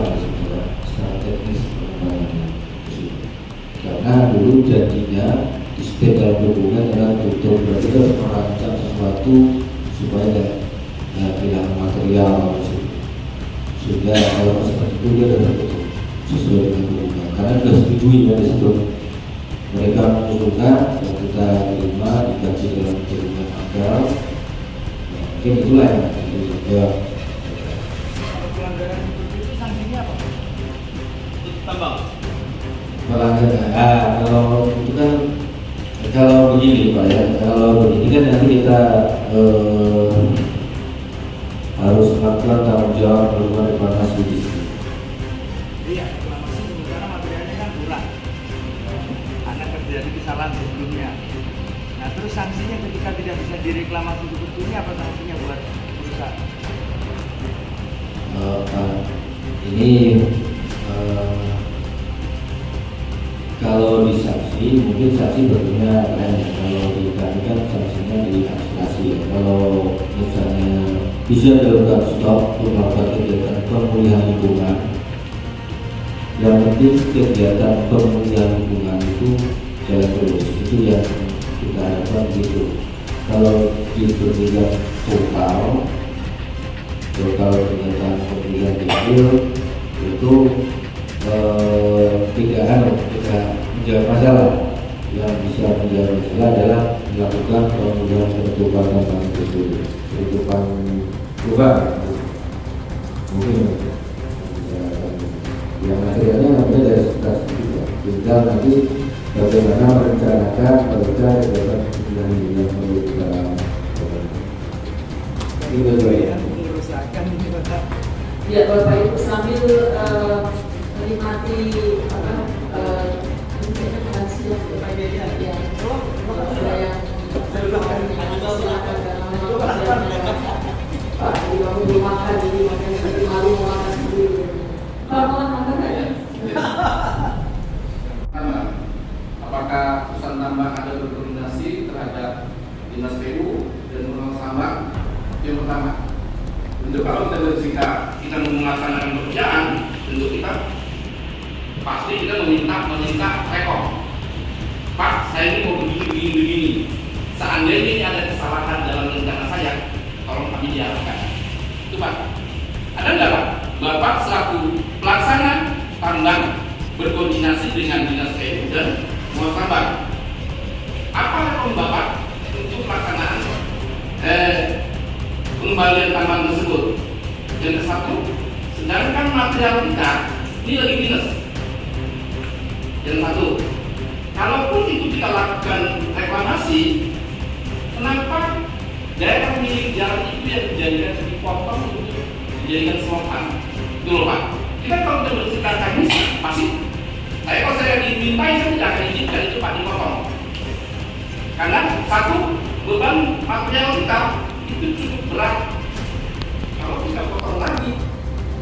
secara teknis pengembangannya. Karena dulu janjinya di setiap dalam hubungan adalah betul berarti harus merancang sesuatu supaya kehilangan material, sehingga kalau seperti itu dia dapat betul sesuai dengan hubungan. Karena sudah setujui ya di situ mereka mengusulkan dan kita terima dikaji dalam hubungan akal. Mungkin itulah yang ya. Kalau pelanggaran itu sanksinya apa? Tambang. Pelanggaran, kalau itu kan kalau begini Pak ya, kalau begini kan nanti kita harus melakukan tanggung jawab melakukan reklamasi di sini. Iya, reklamasi sementara materialnya kan kurang karena terjadi kesalahan sebelumnya. Nah terus sanksinya ketika tidak bisa direklamasi sebetulnya apa sanksinya buat perusahaan? Ini kalau di sanksi mungkin sanksi bentuknya lain. Kalau di kami kan sanksinya di administrasi ya. Kalau misalnya bisa dilakukan stop untuk melakukan kegiatan pemulihan lingkungan, yang penting kegiatan pemulihan lingkungan itu jalan terus, itu yang kita harapkan gitu. Kalau diberhentikan total kegiatan pemulihan lingkungan itu tidak menjawab masalah. Yang bisa menjawab masalah adalah melakukan pemulihan penutupan tambang itu, penutupan lubang. Mungkin yang materialnya namanya dari sekitar juga. Tinggal nanti bagaimana merencanakan mereka dapat pemulihan yang perlu kita itu saja. Mengusahakan ini Bapak. Ya Bapak Ibu sambil menikmati apakah perusahaan tambang ada berkoordinasi terhadap dinas PU dan undang tambang? Yang pertama, untuk kalau kita bersikap kita melaksanakan pekerjaan, tentu kita pasti kita meminta rekor. Pak, saya ini mau begini. Seandainya ini ada kesalahan dalam rencana saya, tolong kami diarahkan. Itu Pak. Ada nggak Pak? Bapak selaku pelaksana tambang berkoordinasi dengan dinas PU dan pengelola tambang. Apa rekor Bapak untuk pelaksanaan pengembalian tambang tersebut? Yang satu, sedangkan material kita ini lagi minus. Yang satu, kalaupun itu kita lakukan reklamasi, kenapa daerah milik jalan itu yang dijadikan dipotong untuk dijadikan selokan? Itu loh Pak. Kita kalau kita bersikap teknis, pasti kalau saya dimintai, saya tidak akan izinkan itu Pak dipotong. Karena satu, beban material kita itu cukup berat. Kalau kita potong lagi,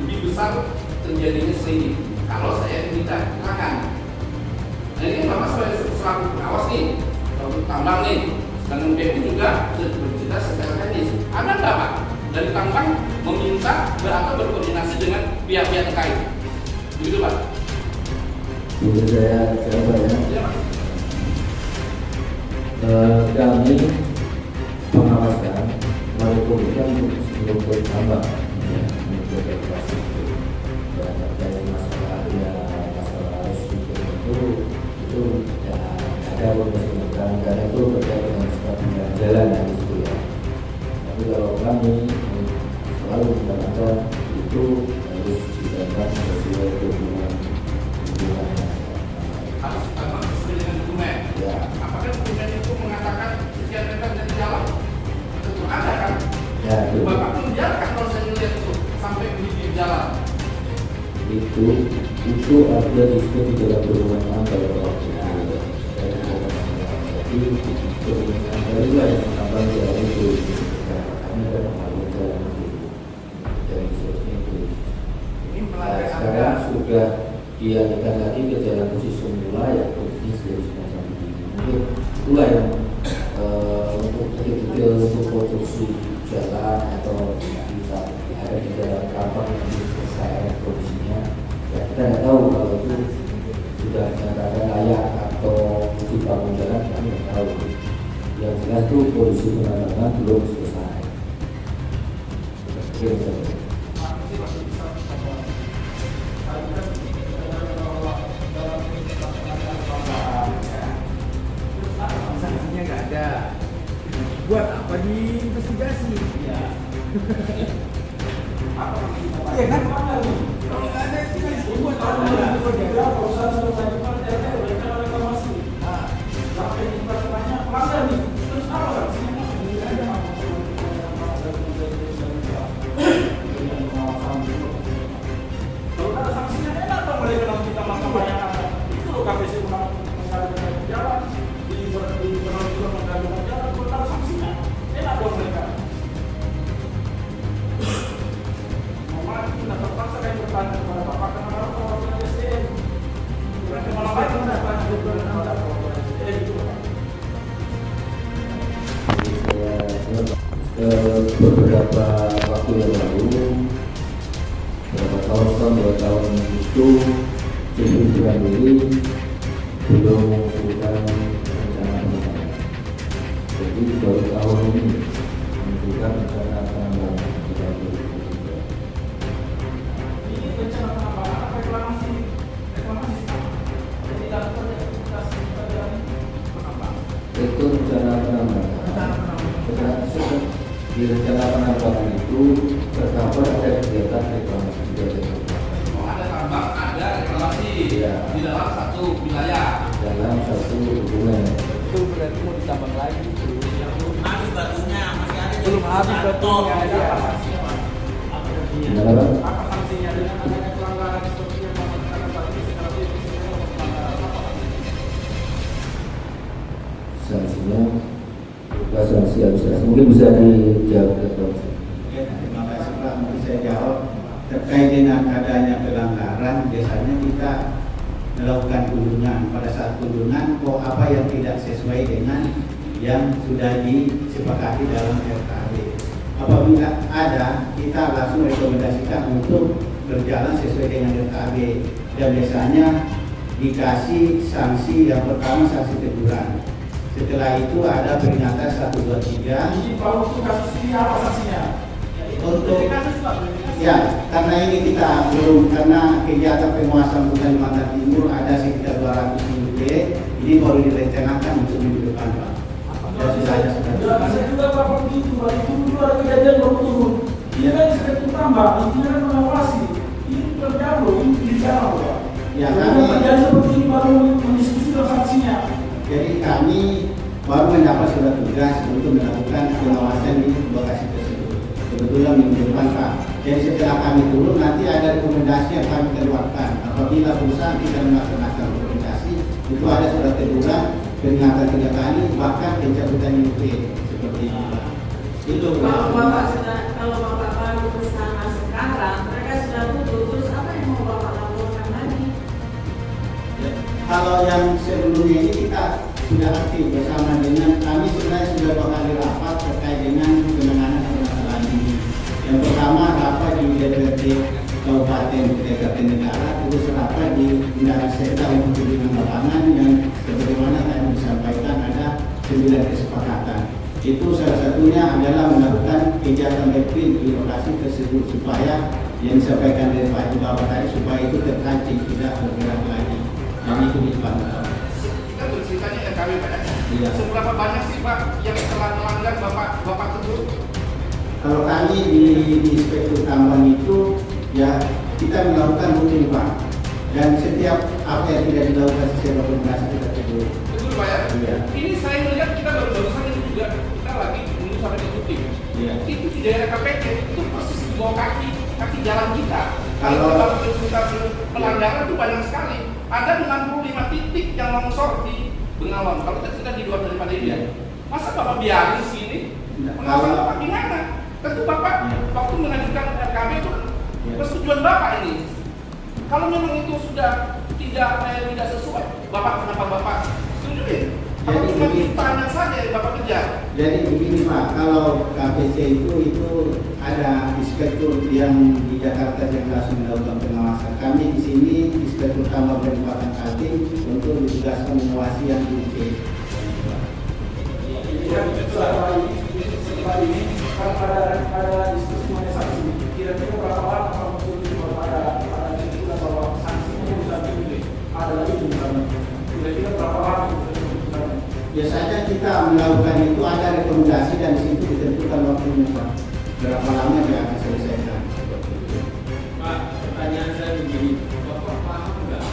lebih besar terjadinya selingkuh. Kalau saya diminta silakan. Nah ini Bapak selaku pengawas nih, selaku tambang nih, dengan PU juga bercerita secara teknis. Ada nggak Pak dari tambang meminta atau berkoordinasi dengan pihak-pihak terkait? Begitu Pak? Itu saya coba ya. Ya Pak. Kami pengawasan melakukan untuk tambang, untuk regulasi itu. Dan terkait masalah ya itu ada disebut di dalam perundang-undangan pada waktu itu. Jadi perundang-undangan barulah yang menambah jalan itu. Kami ada pengaruh jalan itu dan seterusnya itu. Nah, sekarang sudah dialihkan lagi ke jalan khusus semula yang posisi semacam ini. Mungkin itulah yang untuk detail untuk konstruksi jalan atau kita ada di jalan kapal yang selesai kondisinya. Ya, kita nggak tahu kalau itu sudah dinyatakan layak atau uji bangun jalan, kami nggak tahu. Yang jelas itu kondisi penanganan belum selesai. Sanksinya nggak ada. Buat apa diinvestigasi? Ya. Iya kan? Kalau nggak ada itu kan buat apa? Perusahaan sudah mengajukan RT rencana reklamasi. Nah, sampai di banyak pelanggar nih. Terus apa sanksinya? Nggak ada. Kalau ada sanksinya enak dong mereka kalau kita melakukan banyak hal. Itu loh KPC mengajukan jalan di penonton mengajukan jalan. Kalau ada sanksinya enak dong mereka. Kita terpaksa kayak bertanya kepada Bapak karena kalau kita SDM mereka malah baik bertanya kepada SDM itu. Beberapa waktu yang lalu, beberapa tahun, 2 tahun itu Ciputra diri belum menentukan rencana pengembangan. Jadi baru tahun ini menentukan rencana pengembangan. Ini rencana penambahan reklamasi jadi dilakukan implementasi jalan penambang. Itu rencana penambangan. Di rencana penambangan itu tercover ada kegiatan reklamasi juga. Oh, ada tambang, ada reklamasi Iya. di dalam satu wilayah. Dalam satu hubungan. Itu berarti mau ditambah lagi itu. Habis batunya masih ada. Belum habis batunya, iya. Gimana Pak? Apa sanksinya dengan adanya pelanggaran seperti yang mengatakan tadi secara teknis pelanggaran apa? Sanksinya bukan sanksi administrasi, mungkin bisa dijawab Dr. Ya, terima kasih Pak. Mungkin saya jawab terkait dengan adanya pelanggaran. Biasanya kita melakukan kunjungan. Pada saat kunjungan, kok apa yang tidak sesuai dengan yang sudah disepakati dalam RKB. Apabila ada, kita langsung rekomendasikan untuk berjalan sesuai dengan RKB. Dan biasanya dikasih sanksi yang pertama sanksi teguran. Setelah itu ada peringatan 1, 2, 3. Jadi kalau untuk kasus ini apa sanksinya? Untuk kasus Pak. ya, karena ini kita belum, karena kegiatan penguasaan hutan Kalimantan Timur ada sekitar 200 UT, ini baru direncanakan untuk minggu depan Pak. Ya sudah ada Ya, saya juga Bapak begitu, Pak. Itu dulu ada kejadian baru turun. Dia kan sekretar tambah, intinya kan mengawasi. Ini bukan jauh, ini di jalan Pak. Ya, Kalau kami- terjadi seperti ini baru mendiskusikan sanksinya. Jadi kami baru mendapat surat tugas untuk melakukan pengawasan di lokasi tersebut. Kebetulan minggu depan Pak. Jadi setelah kami turun nanti ada rekomendasi yang kami keluarkan. Apabila perusahaan tidak melaksanakan rekomendasi, itu ada surat teguran, peringatan 3 kali, bahkan pencabutan UP seperti itu. Itu Kalau Bapak baru ke sana sekarang, mereka sudah tutup, terus apa yang mau Bapak lakukan lagi? Kalau yang sebelumnya ini kita sudah aktif bersama dengan kami sebenarnya sudah 2 kali rapat terkait dengan penanganan permasalahan ini. Yang pertama rapat di DPRD Kabupaten Kutai Negara, terus rapat di Bendara Sekda untuk kunjungan lapangan yang sebagaimana tadi disampaikan ada 9 kesepakatan. Itu salah satunya adalah melakukan kegiatan mapping di lokasi tersebut supaya yang disampaikan dari Pak Bapak tadi supaya itu terkancing tidak bergerak lagi. Dan itu dipantau. Kita berceritanya RKB Pak ya. Iya. Seberapa banyak sih Pak yang telah melanggar Bapak tegur? Kalau kami di Inspektur Tambang itu ya kita melakukan rutin Pak. Dan setiap apa yang tidak dilakukan sesuai rekomendasi kita tegur. Tegur Pak ya. Iya. Ini saya melihat kita barusan ini juga kita lagi menuju sampai ke Kuting. Iya. Itu di daerah KPT itu persis di bawah kaki jalan kita. Kalau pelanggaran itu banyak sekali. Ada 65 titik yang longsor di Bengawan. Kalau kita di luar daripada ini, masa Bapak biarin di sini? Pengawasan Bapak gimana? Tentu Bapak waktu mengajukan RKB itu persetujuan Bapak ini. Kalau memang itu sudah tidak sesuai, kenapa Bapak setujuin? Kalau cuma ditanya saja yang Bapak kejar. Jadi begini Pak, kalau KPC itu ada inspektur yang di Jakarta yang langsung melakukan pengawasan. Kami di sini inspektur tambah Kabupaten Kaltim untuk ditugaskan mengawasi yang di UK. Setelah ini kan ada diskusi mengenai sanksi. Kira-kira berapa lama kalau ada itu bahwa sanksinya bisa tinggi? Ada lagi misalnya. Kira-kira berapa lama? Biasanya kita melakukan itu ada rekomendasi dan di situ ditentukan waktunya Pak. Berapa lama dia akan selesaikan? Pak, pertanyaan saya begini, Bapak paham nggak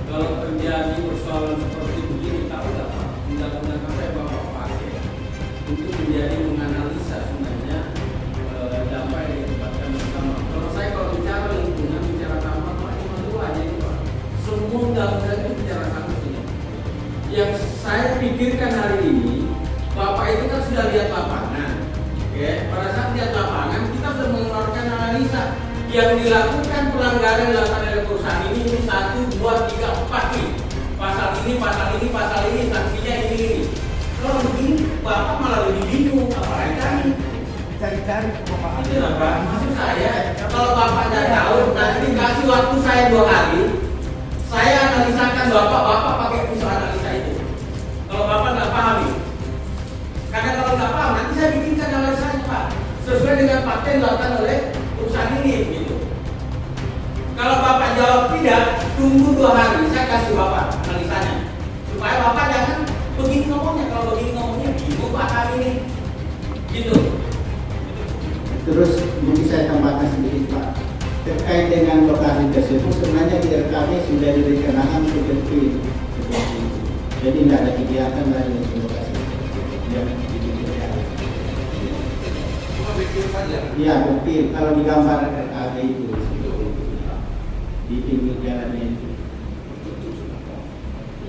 kalau terjadi persoalan seperti begini, tahu nggak Pak undang-undang apa yang Bapak pakai untuk menjadi menganalisa sebenarnya dampak yang diakibatkan bersama. Kalau bicara lingkungan, bicara dampak, Pak cuma dua aja itu Pak. Semua undang-undang itu bicara sanksi. Yang saya pikirkan hari ini, Bapak itu kan sudah lihat lapangan. Oke, pada saat lihat lapangan, kita sudah mengeluarkan analisa yang dilakukan pelanggaran dilakukan oleh perusahaan ini 1, 2, 3, 4 nih. Pasal ini, sanksinya ini. Kalau begini, Bapak malah lebih bingung, apalagi kami. Cari-cari pemahaman. Itu lah Pak, maksud saya, kalau Bapak tidak tahu, nanti kasih waktu saya 2 hari, saya analisakan Bapak pakai pisau analisa itu. Kalau Bapak nggak paham nih, karena kalau nggak paham nanti saya bikinkan analisanya Pak, sesuai dengan fakta yang dilakukan oleh perusahaan ini gitu. Kalau Bapak jawab tidak, tunggu 2 hari, saya kasih Bapak analisanya, supaya Bapak jangan begini ngomongnya. Kalau begini ngomongnya bingung Pak kali ini, gitu. Terus mungkin saya tambahkan sedikit Pak. Terkait dengan lokasi tersebut sebenarnya di RKB sudah direncanakan seperti itu. Jadi tidak ada kegiatan lagi di lokasi tersebut. Cuma pikir saja. Iya betul. Kalau di gambar RKB itu di pinggir jalannya itu.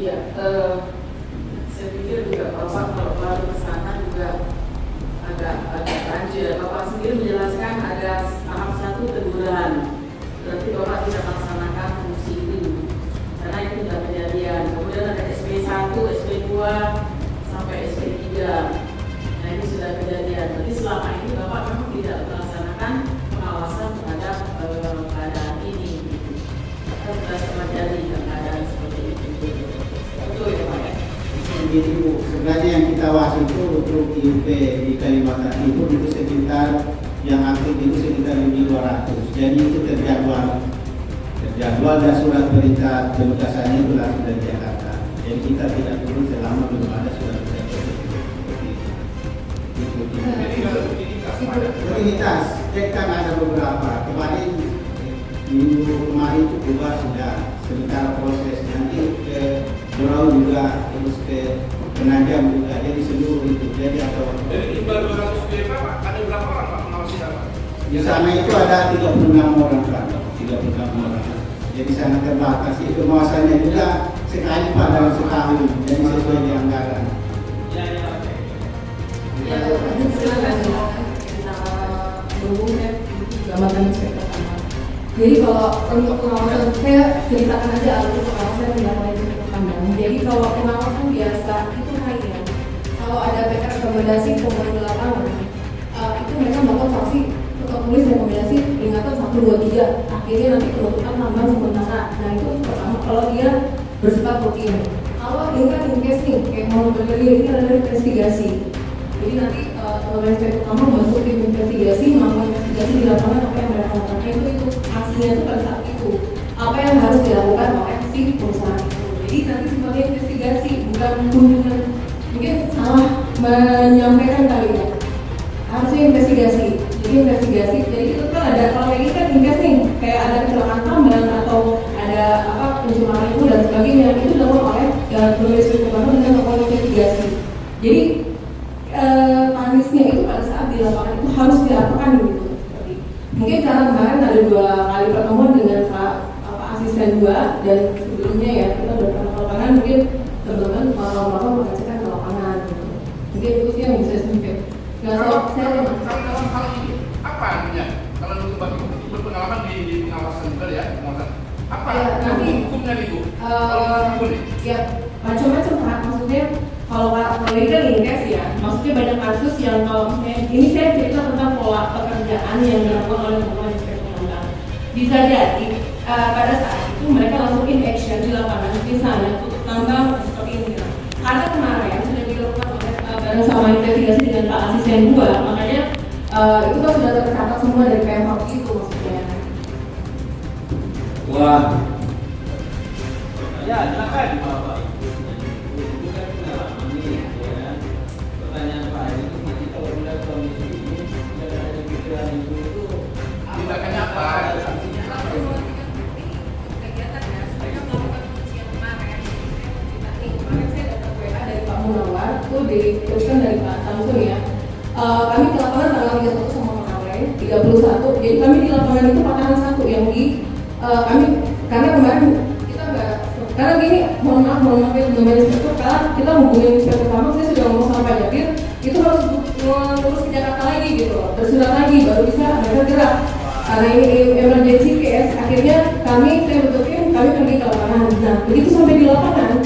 Iya, saya pikir juga Bapak kalau baru ke sana juga agak rancu ya. Bapak sendiri menjelaskan ada tahap 1 teguran, berarti Bapak tidak melaksanakan fungsi itu karena itu tidak kejadian. Kemudian ada SP1, SP2 sampai SP3. Nah ini sudah kejadian. Berarti selama ini Bapak memang tidak melaksanakan pengawasan terhadap keadaan ini. Kita sudah terjadi keadaan seperti itu. Betul ya Pak ya? Jadi Bu, sebenarnya yang kita awasi itu untuk IUP di Kalimantan Timur itu sekitar yang aktif itu sekitar 1.200. Jadi itu terjadwal dan surat perintah penugasannya itu langsung dari Jakarta. Jadi kita tidak perlu selama belum ada surat perintah seperti itu. Jadi kalau Rutinitas, kan ada beberapa. Minggu kemarin itu juga sudah sementara proses, nanti ke Berau juga, terus ke Penajam juga, jadi seluruh itu. Jadi imbal 200 BPA Pak, ada berapa orang Pak mengawasi Bapak? di sana itu ada 36 orang Pak, 36 orang. Jadi sangat terbatas. Itu pengawasannya juga sekali Pak dalam setahun, jadi sesuai di anggaran. Ya, silakan. Berhubungnya gambaran inspektor taman. Jadi kalau untuk pengawasan, saya ceritakan aja alur pengawasan yang mulai inspektor taman. Jadi kalau pengawasan biasa itu hanya kalau ada rekomendasi pembuat lapangan, itu mereka melakukan sanksi untuk tulis rekomendasi peringatan 1, 2, 3. Akhirnya nanti penutupan tambahan sementara. Nah itu pertama kalau dia bersifat rutin. Kalau ini kan investing, kayak mau berdiri ini adalah investigasi. Jadi nanti teman-teman inspektor taman membantu tim investigasi, melakukan investigasi di lapangan apa yang mereka lakukan itu aslinya itu pada saat itu apa yang harus dilakukan oleh si perusahaan itu. Jadi nanti sifatnya investigasi bukan kunjungan. Mungkin salah menyampaikan kali ya. Harusnya investigasi. Jadi investigasi. Jadi itu kan ada kalau kayak ini kan investing, kayak ada kecelakaan tambang atau ada apa pencemaran itu dan sebagainya itu dilakukan oleh berbagai kebanyakan dengan melakukan investigasi. Jadi panisnya itu pada saat di lapangan itu harus dilakukan gitu. Mungkin karena kemarin ada 2 kali pertemuan dan sebelumnya ya kita datang ke lapangan mungkin teman-teman malam-malam mengecekkan ke lapangan gitu. Mungkin itu sih yang bisa sampaikan. Nah, saya dalam hal ini apa artinya? Kalau untuk bagi berpengalaman di pengawasan juga ya, pengawasan. Apa hukumnya itu? Ya macam-macam Pak. Maksudnya kalau ini kan inkes ya, maksudnya banyak kasus yang kalau misalnya ini saya cerita tentang pola pekerjaan yang dilakukan oleh teman-teman inspektur tambang. Bisa jadi pada saat itu mereka langsung in action di lapangan, misalnya tutup tambang seperti ini. Karena kemarin sudah dilakukan oleh bareng sama investigasi dengan Pak Asisten 2, makanya itu kan sudah tercatat semua dari Pemkot itu maksudnya. Wah, ya silakan Bapak. Itu kan pengalaman nih, ya. Pertanyaan Pak itu nanti kalau udah kondisi ini, tidak ada pikiran itu tindakannya apa? Munawar itu diteruskan dari Pak Samsul ya. Kami ke lapangan tanggal 31 sama kemarin 31. Jadi kami di lapangan itu patahan 1 yang di kami karena kemarin kita enggak karena gini mohon maaf ya teman-teman inspektur karena kita hubungin inspektur tambang saya sudah ngomong sama Pak Jabir itu harus terus ke Jakarta lagi gitu loh bersurat lagi baru bisa mereka gerak karena ini emergency case akhirnya saya bentukin kami pergi ke lapangan. Nah begitu sampai di lapangan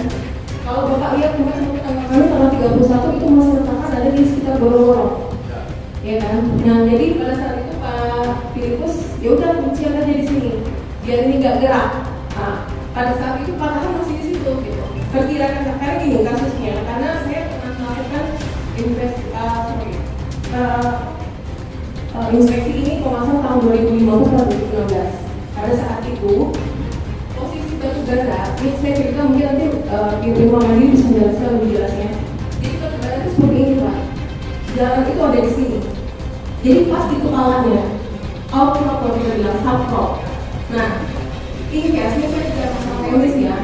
kalau Bapak lihat kemarin kami tanggal 31 itu masih tercatat ada di sekitar Gorong-Gorong, ya kan? Nah jadi pada saat itu Pak Filipus ya udah kuncian aja di sini, biar ini nggak gerak. Nah pada saat itu patahan masih di situ, gitu. Perkirakan karena gini kasusnya, karena saya pernah melakukan inspeksi ini kalau nggak salah tahun 2015 atau 2016. Pada saat itu batu bara, ini saya cerita mungkin nanti Ibu Mandi bisa menjelaskan lebih jelasnya. Jadi batu bara itu seperti ini Pak. Jalan itu ada di sini. Jadi pas itu alatnya, outcrop kalau kita bilang subcrop. Nah, ini case-nya saya tidak masalah teknis ya.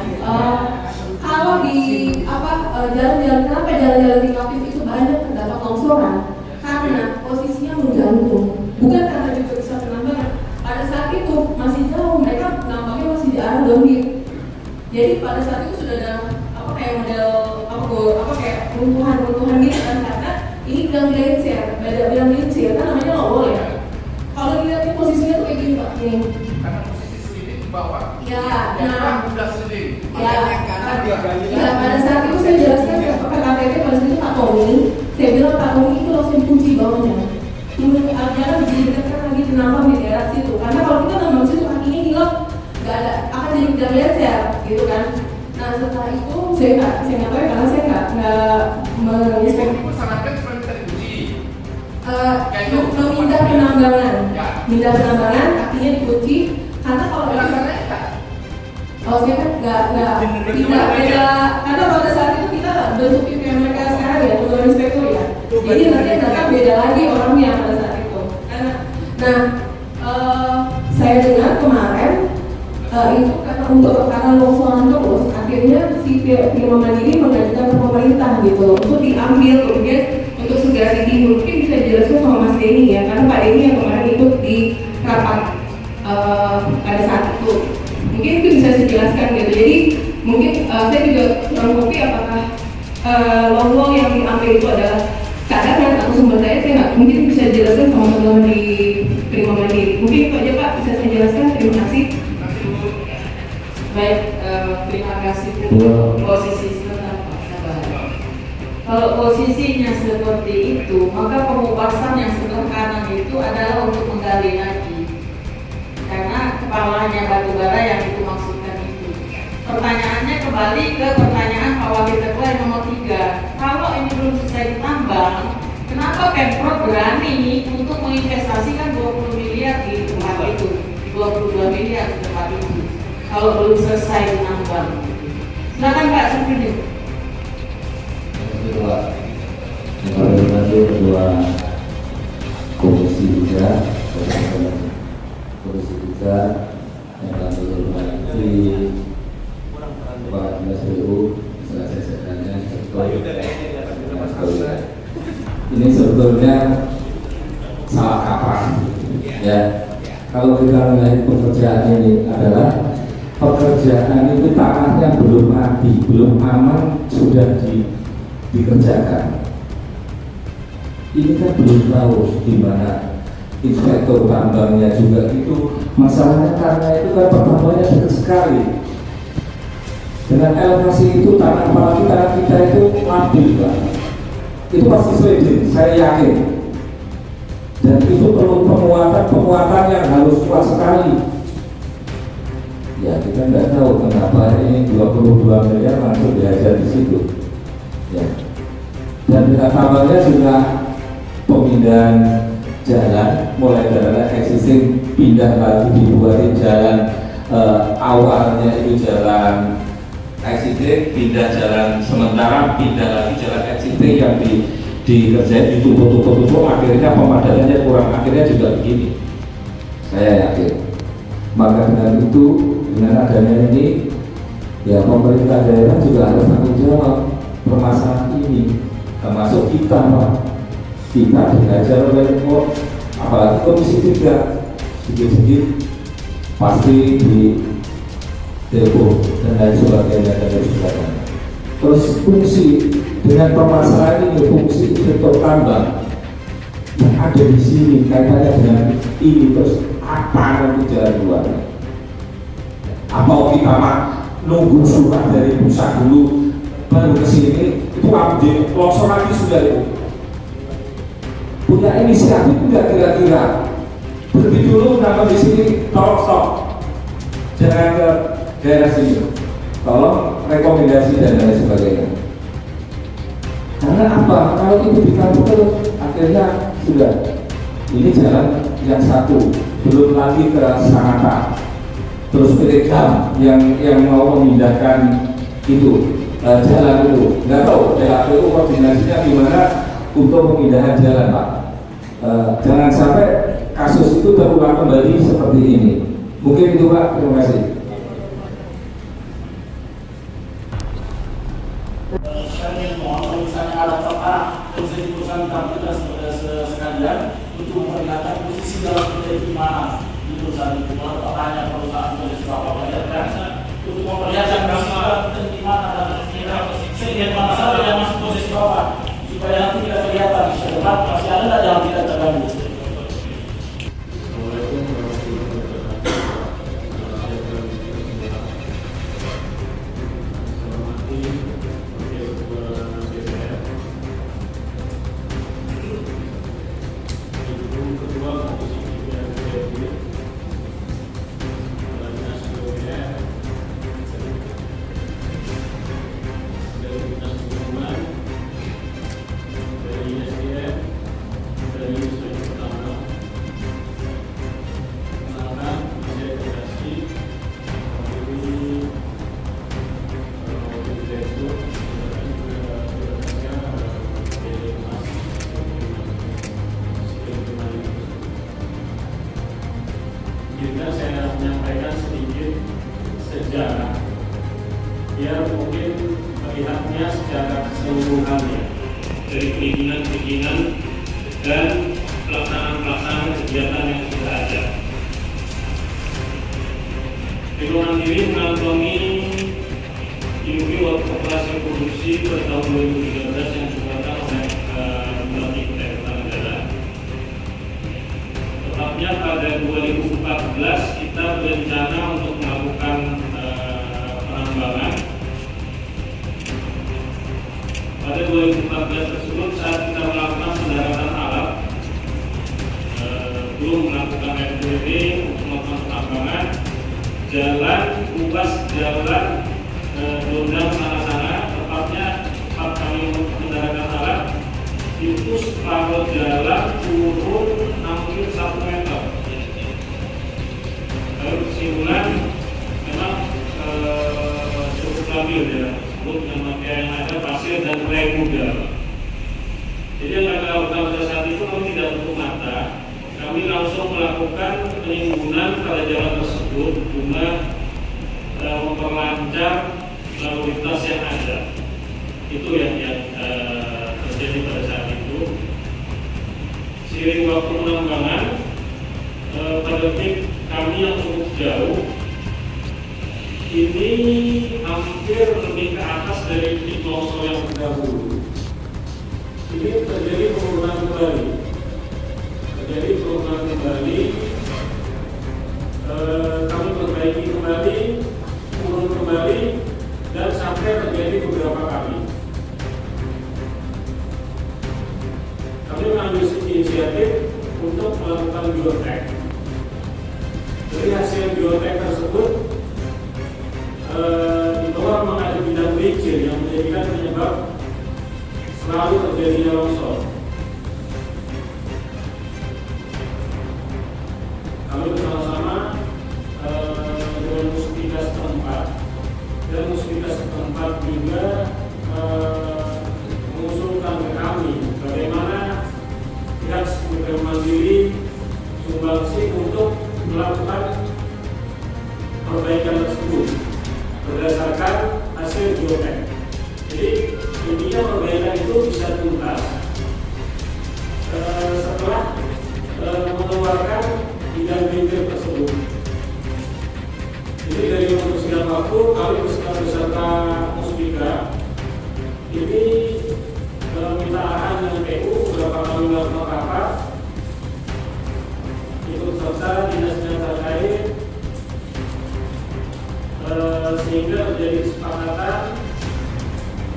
Kalau di jalan-jalan kenapa jalan-jalan di Kapit itu banyak terdapat longsoran? Karena posisinya menggantung, bukan karena juga bisa penambangan. Pada saat itu masih jauh, mereka penambangnya masih di arah downhill. Jadi pada saat itu sudah ada kayak model kayak runtuhan gitu kan karena ini bilang gelincir kan namanya lowol ya. Kalau dilihat posisinya tuh kayak gini Pak, ini. Karena posisi selidik di bawah. Ya, nah. Sudah selidik. Ya, pada saat itu saya jelaskan ke KTP pada saat itu Pak Tommy. Saya bilang Pak Tommy itu langsung kunci bawahnya. Jangan dijadikan lagi penambang di daerah situ. Karena kalau kita nambang situ kakinya hilang, nggak ada akan jadi tidak lecer, gitu kan. Nah setelah itu saya nggak tahu ya karena saya nggak menginspek. Ibu sarankan supaya kita diuji. Memindah penambangan, pindah penambangan kakinya dikunci. Karena kalau saya kan nggak beda karena pada saat itu kita bentuk kayak mereka sekarang ya teman inspektur ya. Jadi nanti datang beda lagi orangnya pada saat itu. Saya dengar kemarin itu karena longsoran terus akhirnya si firma Mandiri mengajukan ke pemerintah gitu untuk diambil kemudian untuk segera ditimbul. Mungkin bisa dijelaskan sama Mas Denny ya karena Pak Denny yang kemarin ikut di rapat pada saat itu. Mungkin itu bisa saya jelaskan gitu. Jadi mungkin saya juga kurang kopi apakah long yang diambil itu adalah cadangan atau sumber daya saya nggak mungkin bisa dijelaskan sama teman-teman di Prima Mandiri. Mungkin itu aja Pak bisa saya jelaskan. Terima kasih. Baik, terima kasih posisi sebentar Pak. Kalau posisinya seperti itu, maka pengupasan yang sebelah kanan itu adalah untuk menggali lagi. Karena kepalanya batu bara yang itu maksudkan itu. Pertanyaannya kembali ke pertanyaan Pak Wakil Ketua yang nomor 3. Kalau ini belum selesai ditambang, kenapa Pemprov berani untuk menginvestasikan 20 miliar di tempat itu, 22 miliar di tempat itu, kalau belum selesai ditambang? Silakan Pak Supri. Terima kasih Ketua Komisi 3 yang kami hormati Pak Dinas PU beserta jajarannya ini sebetulnya salah kaprah ya. Kalau kita melihat pekerjaan ini adalah pekerjaan itu tanahnya belum mati, belum aman, sudah dikerjakan. Ini kan belum tahu di mana inspektor tambangnya juga itu. Masalahnya karena itu kan pertambangannya dekat sekali. Dengan elevasi itu tanah, apalagi tanah kita itu labil, Pak. Itu pasti solid, saya yakin. Dan itu perlu penguatan yang harus kuat sekali. Ya kita nggak tahu kenapa ini 22 miliar langsung diajar di situ. Ya. Dan dengan tambahnya juga pemindahan jalan, mulai dari existing pindah lagi dibuatin jalan awalnya itu jalan existing, pindah jalan sementara, pindah lagi jalan existing yang dikerjain ditutup-tutup, akhirnya pemadanannya kurang, akhirnya juga begini. Saya yakin. Maka dengan itu, dengan adanya ini, ya pemerintah daerah juga harus tanggung jawab permasalahan ini, termasuk kita, Pak. Kita diajar oleh apalagi Komisi 3, sedikit-sedikit pasti di depo dan lain sebagainya dan lain sebagainya. Terus fungsi dengan permasalahan ini, fungsi inspektor tambang yang ada di sini kaitannya dengan ini, terus apa nanti jalan keluarnya? Apa kita mah nunggu surat dari pusat dulu baru ke sini? Itu update longsor lagi sudah itu. Punya inisiatif enggak kira-kira? Berhenti dulu, nama di sini, tolong stop, jangan ke daerah sini, tolong rekomendasi dan lain sebagainya. Karena apa? Kalau itu ditampung terus, akhirnya sudah ini jalan yang satu, belum lagi ke Sangatta, terus PTK yang mau memindahkan itu jalan itu, nggak tahu PHPU koordinasinya gimana untuk pemindahan jalan, Pak. Jangan sampai kasus itu terulang kembali seperti ini. Mungkin itu, Pak. Terima kasih. Kami mohon misalnya ada fakta posisi perusahaan kami sekalian untuk memperlihatkan posisi dalam kita di mana di perusahaan itu, atau hanya perusahaan boleh berapa banyak untuk memperlihatkan kami di mana dan sehingga mana saja yang masuk posisi bawah supaya nanti kita kelihatan di depan masih ada yang tidak terganggu. Juga saya menyampaikan sedikit sejarah biar mungkin melihatnya secara keseluruhannya dari perizinan dan pelaksanaan kegiatan yang sudah ada. Biro Mandiri mengantongi IUP waktu operasi produksi pada tahun 2013 yang dikeluarkan oleh Bupati Kutai Kartanegara. Tepatnya pada 2014 kita berencana untuk melakukan penambangan. Pada 2014 tersebut saat kita melakukan pendaratan alat, belum melakukan FDP untuk melakukan penambangan, jalan ruas jalan Dondang sana-sana, tepatnya tempat kami mendaratan alat itu separuh jalan turun hampir 1 meter. Lalu kesimpulan memang cukup labil ya, sebut dengan yang ada pasir dan muda. Jadi yang kami lakukan pada saat itu kami tidak tutup mata, kami langsung melakukan penimbunan pada jalan tersebut guna memperlancar lalu lintas yang ada. Itu yang terjadi pada saat itu. Seiring waktu penambangan pada titik kami yang cukup jauh ini hampir lebih ke atas dari titik longsor yang terdahulu. Ini terjadi penurunan kembali. Kami perbaiki kembali, turun kembali, dan sampai terjadi beberapa kali. Kami mengambil inisiatif untuk melakukan geotek. Dari hasil geotek tersebut, di bawah memang ada bidang licin yang menjadikan penyebab selalu terjadinya longsor. Kami bersama-sama dengan Muspika setempat, dan Muspika setempat juga mengusulkan ke kami bagaimana pihak Sekutu Mandiri sumbangsi untuk melakukan perbaikan tersebut berdasarkan hasil geotek. Jadi intinya perbaikan itu bisa tuntas setelah mengeluarkan bidang bintir tersebut. Jadi dari untuk sekian waktu kami beserta Muspika ini minta arahan dengan PU, beberapa kali melakukan rapat ikut serta dinas-dinas terkait, sehingga terjadi kesepakatan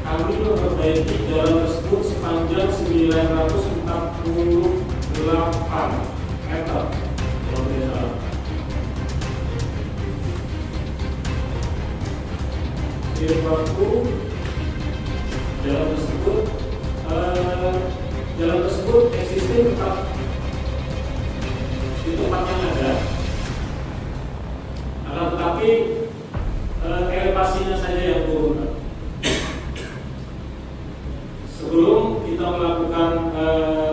kami memperbaiki jalan tersebut sepanjang 948 meter. Di waktu jalan tersebut existing tetap di tempat yang ada, akan tetapi elevasinya saja yang turun. Sebelum kita melakukan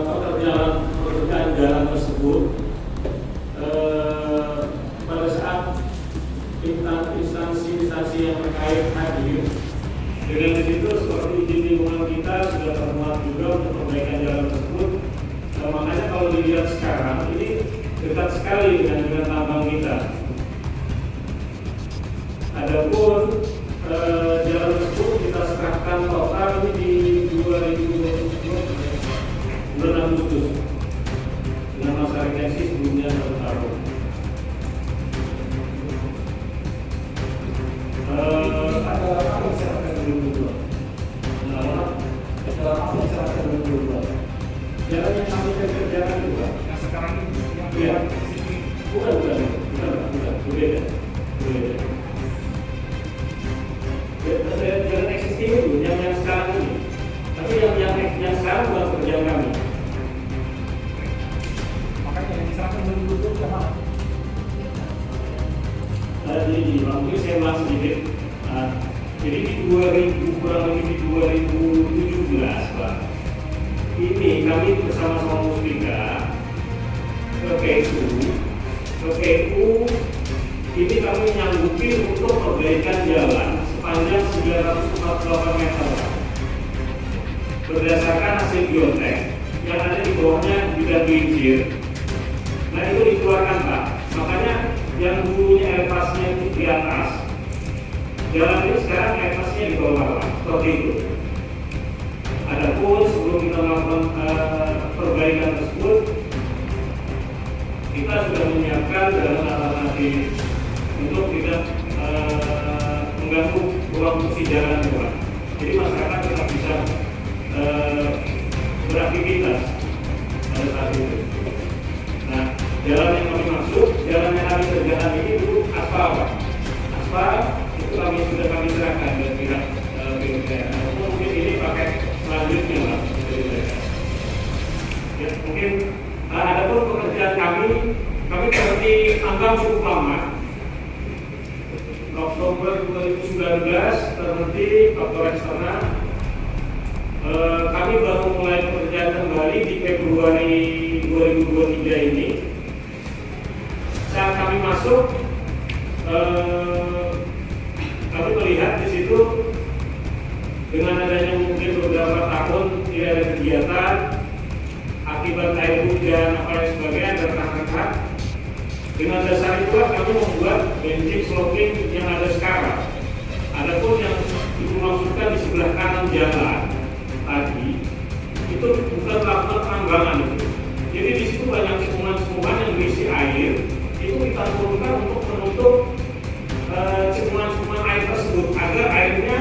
pekerjaan jalan tersebut, pada saat instansi yang terkait hadir, dengan disitu seperti izin lingkungan kita sudah termuat juga untuk perbaikan jalan tersebut. Makanya kalau dilihat sekarang ini dekat sekali dengan tambang kita. Adapun jalan tersebut kita serahkan total ini di 2020 bulan Agustus dengan masa retensi sebelumnya 1 tahun. Ada apa yang diserahkan 2022? Ada apa yang diserahkan 2022? Jalan yang kami kerjakan juga. Yang sekarang ini? Iya. Bukan. Berbeda. Jalan existing itu, yang sekarang ini. Tapi yang sekarang bukan kerjaan kami. Makanya yang diserahkan 2022 ke mana? Jadi mungkin saya ulang sedikit. Jadi di 2000 kurang lebih di 2017 Pak, ini kami bersama-sama Muspika ke PU ini kami nyanggupi untuk perbaikan jalan sepanjang 948 meter berdasarkan hasil geotek yang ada di bawahnya bidang bincir. Nah itu dikeluarkan Pak, makanya yang dulunya elevasinya itu di atas, jalan ini sekarang elevasinya di bawah, seperti itu. Adapun sebelum kita melakukan perbaikan tersebut, kita sudah menyiapkan jalan alternatif untuk tidak mengganggu ruang fungsi jalan juga. Jadi masyarakat tetap bisa beraktivitas pada saat itu. Nah, jalan yang kami maksud, jalan yang kami kerjakan ini dulu aspal, Pak. Aspal itu sudah kami serahkan ke pihak PUPR. Mungkin ini pakai selanjutnya, Pak. Ya, mungkin adapun pekerjaan kami seperti anggap cukup lama. Oktober 2019 terhenti faktor eksternal. Kami baru mulai pekerjaan kembali di Februari 2023 ini. Saat kami masuk, kami melihat di situ dengan adanya mungkin beberapa tahun tidak ada kegiatan akibat air hujan apa yang sebagainya retak-retak. Dengan dasar itulah kami membuat benching sloping yang ada sekarang. Adapun yang dimaksudkan di sebelah kanan jalan tadi itu bukan melakukan penambangan itu. Jadi di situ banyak cekungan-cekungan yang berisi air, itu kita turunkan untuk menutup cekungan-cekungan air tersebut agar airnya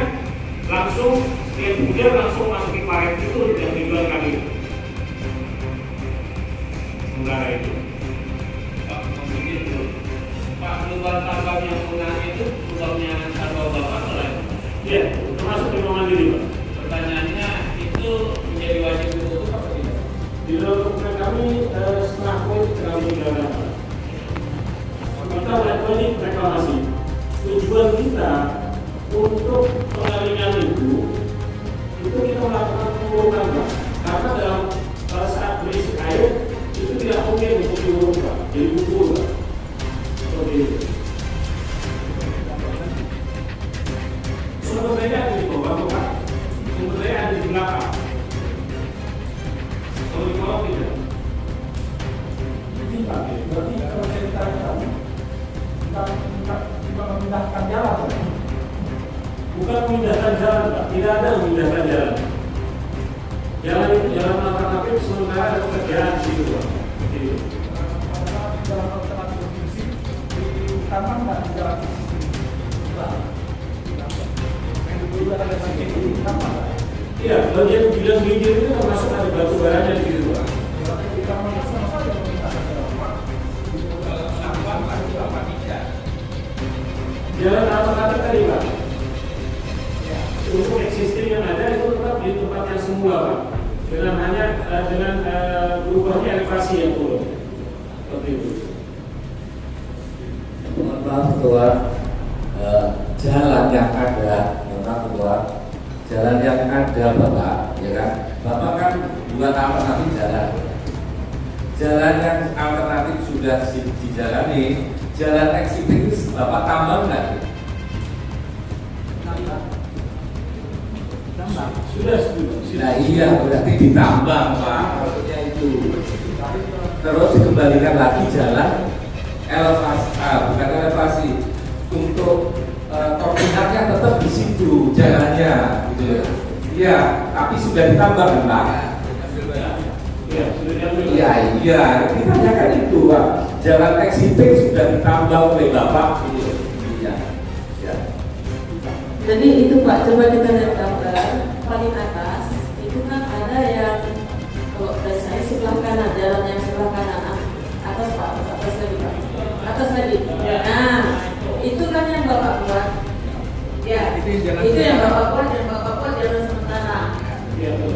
langsung setiap hujan langsung masuk ke parit itu yang dibuat kami. Sementara itu. Pak, begitu. Pak, lubang tambang yang penggunaan itu lubangnya tambang bapak mulai. Iya, termasuk lubang mandiri, Pak. Pertanyaannya itu menjadi wajib ditutup apa tidak? Di dalam dokumen kami setelah poin kami menggunakan kita wajib reklamasi. Tujuan kita untuk pengalingan itu kita melakukan pengurukan, Pak. Karena dalam saat berisi air itu tidak mungkin untuk diurungkan, jadi bubur, Pak. Seperti itu. Sumber daya ada di bawah, Pak. Sumber daya ada di belakang. Kalau di bawah tidak. Tidak, berarti kalau saya ditarik kita memindahkan jalan. Bukan memindahkan jalan, Pak. Tidak ada memindahkan jalan. Jalan itu jalan alternatif sementara ada pekerjaan di situ, Pak. Gitu. Jalan alternatif provinsi di taman dan di jalan yang dulu ada bagian di taman. Iya, bagian bilang bibir itu termasuk ada batu baranya di situ, Pak. Di taman itu sama saja memindahkan jalan. Jalan alternatif tadi, Pak. Untuk existing yang ada itu tetap di tempat yang semula, Pak. Dengan hanya berubahnya elevasi yang turun. Seperti itu. Mohon maaf Ketua, jalan yang ada, mohon Ketua, jalan yang ada Bapak, ya kan? Bapak kan buat alternatif jalan. Jalan yang alternatif sudah dijalani, jalan existing itu Bapak tambah nggak? Sudah. Nah iya, berarti ditambah Pak, maksudnya itu. Terus dikembalikan lagi jalan elevasi, bukan elevasi, untuk koordinatnya tetap di situ jalannya, gitu ya. Iya, tapi sudah ditambah kan Pak? Iya, sudah diambil. Iya, kita tanyakan itu Pak. Jalan existing sudah ditambah oleh Bapak, gitu. Iya. Jadi itu Pak, coba kita lihat gambar paling atas itu kan ada yang kalau dari saya sebelah kanan, jalan yang sebelah kanan atas Pak, atas lagi Pak, atas lagi. Nah itu kan yang Bapak buat, ya itu yang Bapak buat jalan sementara.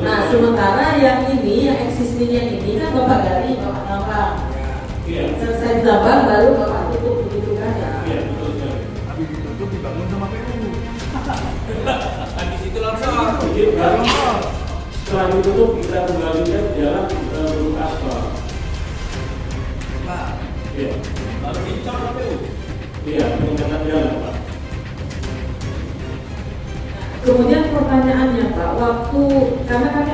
Nah sementara yang ini, yang existingnya ini kan Bapak gali, Bapak tambang. Selesai tambang baru Bapak tutup begitu kan ya. Iya, betul sekali. Habis ditutup dibangun sama PU. Habis itu langsung. Jadi baru setelah ditutup kita kembalikan jalan berupa aspal. Pak, Iya. baru bincang apa itu? Iya, peningkatan jalan, Pak. Kemudian pertanyaannya Pak, waktu karena kami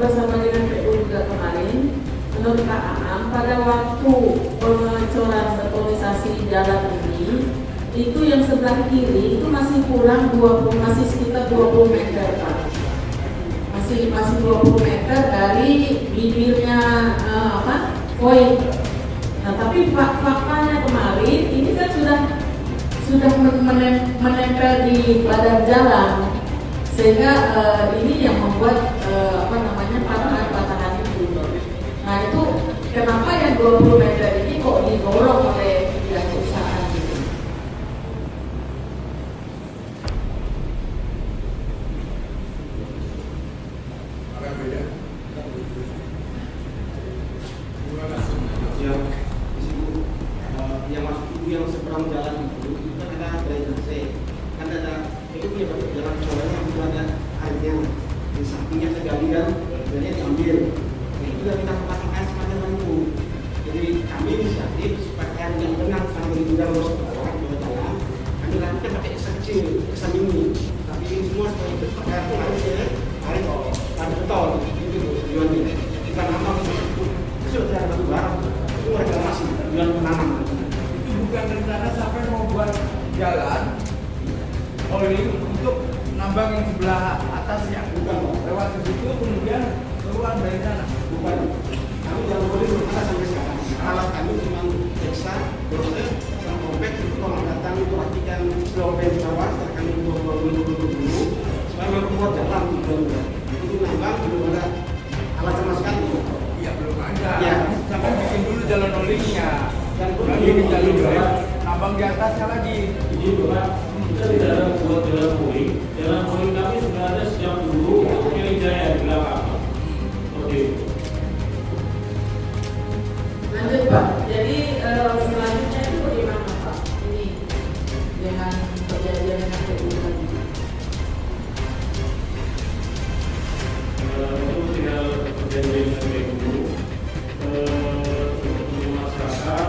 bersama dengan PU juga kemarin, menurut Pak Aam pada waktu pengecoran betonisasi jalan ini, itu yang sebelah kiri itu masih kurang 20, masih sekitar 20 meter Pak. Masih 20 meter dari bibirnya poin. Nah tapi faktanya kemarin ini kan sudah menempel di badan jalan, sehingga ini yang membuat patahan itu. Nah itu kenapa yang 20 meter ini kok didorong oleh pihak perusahaan gitu? Yang masuk itu yang seberang jalan itu kan ada drainase, kan ada itu punya jalan soalnya itu ada airnya di sampingnya tergali kan, jadi diambil. Nah, itu yang kita pasang air sepanjang itu. Jadi kami inisiatif supaya air yang benar sampai di gudang bos orang di jalan, kami lakukan pakai kecil, kesan ini. Tapi ini semua seperti itu pakai air itu air beton itu tujuannya. Kita nambah itu sudah ada batu bara, itu reklamasi tujuan penanaman. Bukan rencana sampai mau buat jalan. Oh ini tambang yang sebelah atasnya. Bukan, Pak. Lewat ke situ kemudian keluar dari sana. Bukan. Kami jangan boleh berkata sampai sekarang. Alat kami cuma eksa, dosen, sama kompet itu kalau datang perhatikan slopen sawah, setelah kami dulu, supaya membuat jalan itu nambang belum ada alat sama sekali. Iya belum ada. Ya. Sampai bikin dulu jalan rollingnya. Dan Lagi di jalur rolling, tambang di atasnya lagi. Jadi Bapak, kita tidak ada membuat jalan rolling. Jalan rolling kami sudah ada sejak dulu Kelly Jaya di belakang. Oke. Lanjut Pak, jadi selanjutnya itu bagaimana Pak? Ini dengan perjanjian dengan PU tadi. Itu tinggal perjanjian dengan PU. Untuk masyarakat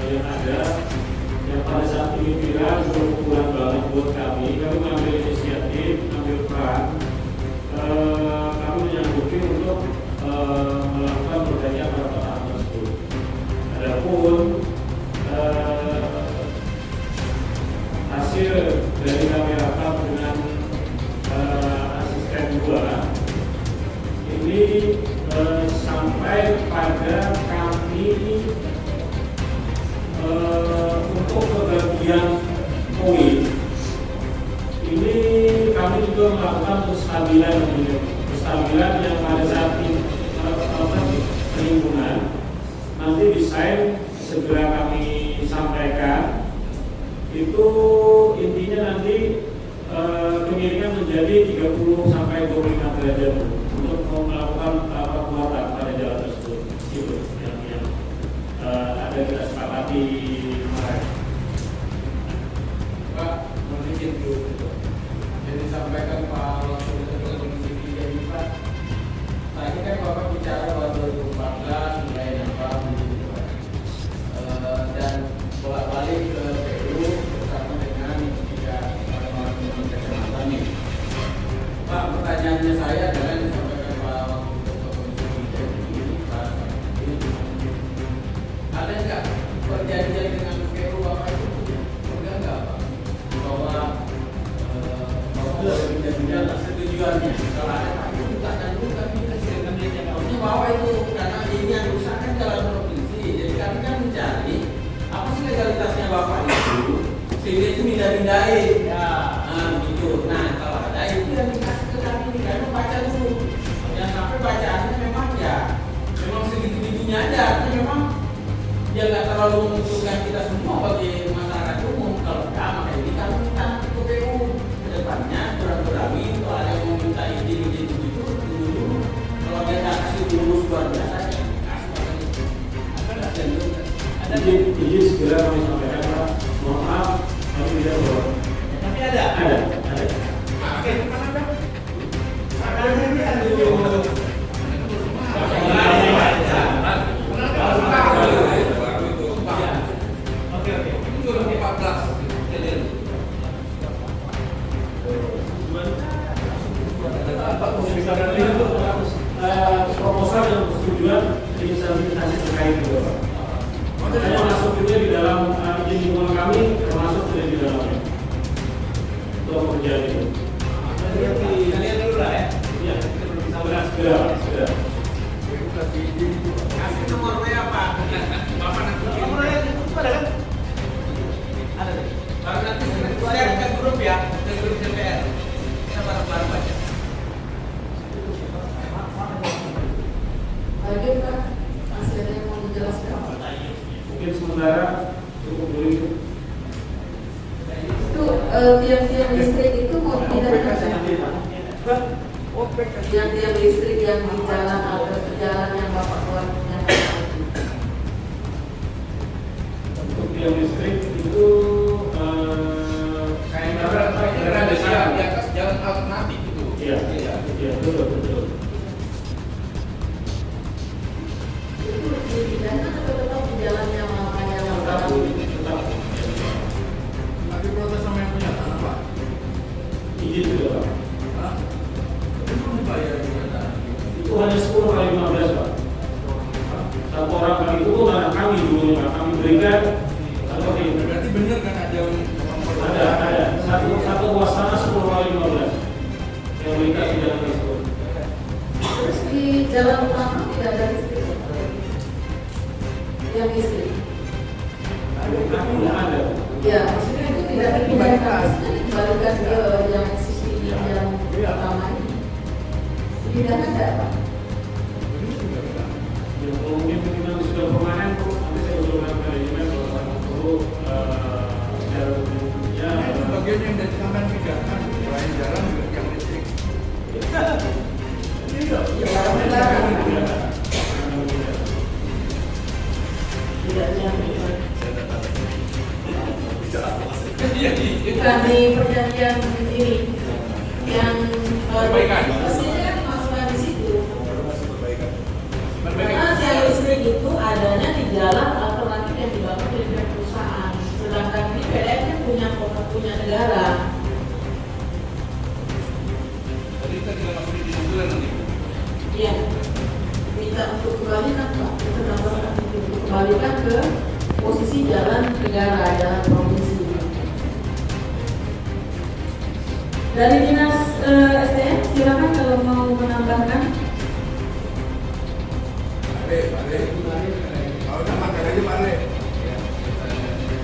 yang ada, yang pada saat ini viral cukup kurang banget buat kami mengambil inisiatif, mengambil peran. Kami menyanggupi untuk melakukan perjanjian perkataan tersebut. Adapun hasil dari kami rapat dengan asisten gua ini sampai pada kami untuk kebagian poin ini kami juga melakukan kestabilan yang pada saat ini lingkungan nanti desain segera kami sampaikan itu intinya nanti kemiringan menjadi 30 sampai 25 derajat untuk melakukan pembuatan pada jalan tersebut itu yang ada kita sepakati kemarin. Pak, mohon izin dulu. Jadi disampaikan Pak Wakil Ketua Komisi 3 ini Pak. Tadi kan Bapak bicara bahwa 2014 mulai nambah begitu Pak. Dan bolak-balik ke PU bersama dengan tiga orang-orang kecamatan ini. Pak, pertanyaannya saya adalah disampaikan Pak Wakil Ketua Komisi 3 ini Pak. Ada nggak perjanjian dengan PU Bapak itu? Enggak Pak. Bahwa perjanjian setujuannya kalau ada Pak itu buka dan buka kita silakan lihat yang bahwa itu karena ini yang rusakan jalan provinsi. Jadi kami kan mencari apa sih legalitasnya Bapak itu sehingga itu pindah-pindahin ya gitu. Nah kalau ada itu yang dikasih ke kami kami baca dulu yang sampai bacaannya memang ya memang segitu-gitunya aja artinya memang dia nggak terlalu menguntungkan kita semua bagi masyarakat umum. Kalau enggak maka ini kami minta ke PU ke depannya kurang-kurangi kalau ada yang mau minta izin gitu tunggu dulu. Kalau dia nggak kasih lulus luar biasa ya kasih ada Izin segera kami sampaikan Pak. Mohon maaf kami tidak boleh. Tapi ada. Oke, mana ada? Ada ini ada dulu. Proposal dan persetujuan instansi terkait juga Pak. Makanya masuk juga di dalam izin lingkungan kami termasuk di dalamnya untuk pekerjaan itu. Kalian dulu lah ya. Iya, segera. Kasih nomor WA Pak. Bapak nanti Nomor yang itu ada kan? Ada. baru nanti share ke grup ya, ke grup DPR. Kita bareng-bareng baca. Lanjut Pak, masih ada yang mau dijelaskan? Mungkin sementara cukup dulu itu. Itu tiang-tiang listrik itu mau dipindahkan tiang-tiang listrik yang di jalan atau jalan yang Bapak keluarnya. Untuk tiang listrik itu Kayak ada di atas jalan alternatif itu. iya betul. Itu dipindahkan atau tetap di jalan yang makanya Tetap. Tapi protes sama yang punya tanah Pak. Izin juga Pak. Hah? Tapi belum bayar juga tanah. Itu hanya 10 kali 15 Pak. Satu orang kali itu tanah kami dulunya Pak. Kami berikan atau melintasi jalan tersebut. Terus di jalan utama tidak ada listrik yang listrik. Tidak ada. Ya, maksudnya itu tidak dipindahkan, maksudnya dikembalikan ke yang existing yang utama ini. Tidak ada, Pak. Ya, kalau mungkin sudah permanen, nanti saya usulkan ke manajemen kalau perlu jalan ya. Itu bagian yang dari taman pindahkan, selain jalan juga yang listrik. Bukan di perjanjian ini yang pastinya kan dimasukkan di situ. Karena tiang listrik itu adanya di jalan alternatif yang dibangun oleh pihak perusahaan. Sedangkan ini PLN kan punya negara. Jadi kita tidak masuk di bulan nanti. Iya. Minta untuk kembalikan Pak. Kita tambahkan itu untuk kembalikan ke posisi jalan negara, jalan provinsi. Dari dinas SDM silakan kalau mau menambahkan. Kalau udah makan aja Pak Le.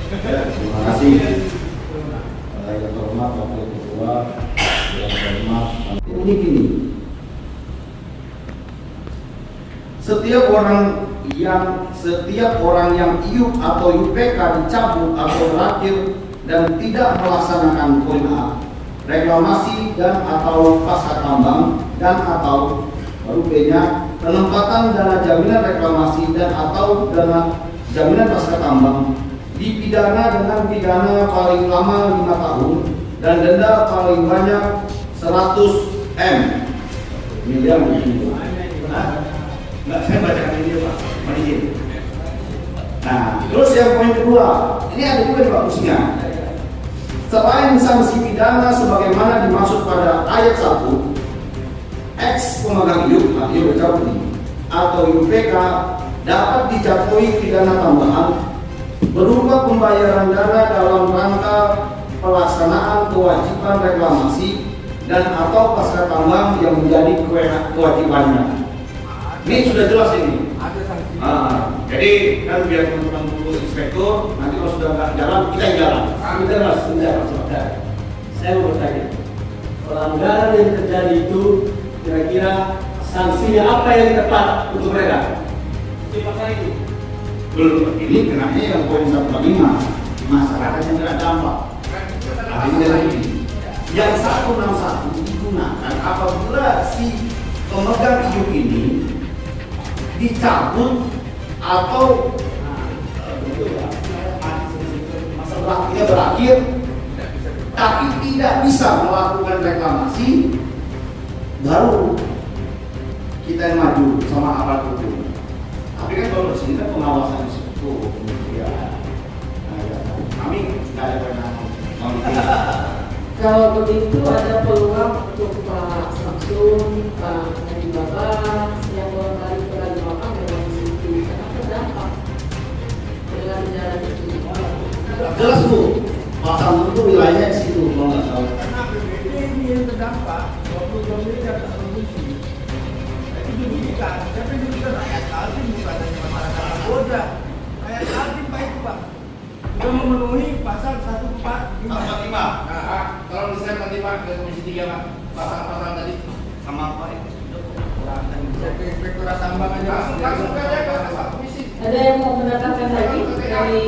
Terima kasih. Yang terhormat Wakil Ketua, yang terhormat. Ini gini. Setiap orang yang IUP atau UPK dicabut atau berakhir dan tidak melaksanakan poin A, reklamasi dan atau pasca tambang dan atau baru B-nya penempatan dana jaminan reklamasi dan atau dana jaminan pasca tambang dipidana dengan pidana paling lama 5 tahun dan denda paling banyak 100 M miliar. Nggak, saya bacakan ini Pak, izin. Nah, terus yang poin kedua, ini ada juga bagusnya. Selain sanksi pidana sebagaimana dimaksud pada ayat 1, X pemegang IUP atau UPK dapat dijatuhi pidana tambahan berupa pembayaran dana dalam rangka pelaksanaan kewajiban reklamasi dan atau pasca tambang yang menjadi kewajibannya. Ini sudah jelas ini. Ada sanksi. Jadi kan biar teman-teman dulu inspektur, nanti kalau sudah nggak jalan kita yang jalan. Sebentar. Saya mau bertanya, pelanggaran yang terjadi itu kira-kira sanksinya apa yang tepat untuk mereka? Di pasal itu. Belum, ini kenanya yang poin 145, masyarakat yang tidak dampak. Artinya lagi, yang 161 digunakan apabila si pemegang IUP ini dicabut atau masa baktinya berakhir tapi tidak bisa melakukan reklamasi, baru kita yang maju sama aparat hukum. Tapi kan kalau di sini kan pengawasan itu ya, kami nggak ada kewenangan. Kalau begitu ada peluang untuk Pak Samsun, Pak Nadi Babak yang barangkali pernah dimakan dalam situ karena terdampak dengan jalan itu. Jelas Bu, Pak Samsun itu wilayahnya di situ kalau nggak salah. Karena APBD ini yang terdampak 22 miliar tak produksi. Itu dirugikan. Siapa yang dirugikan? Rakyat Kaltim, bukan hanya masyarakat Kamboja. Rakyat Kaltim Pak itu Pak. Sudah memenuhi pasal 145. Nah, kalau bisa nanti Pak ke Komisi 3 Pak, pasal-pasal tadi. Sama apa itu? Oke, inspektorat tambang aja. Langsung aja ke pasal komisi. Ada yang mau menambahkan lagi dari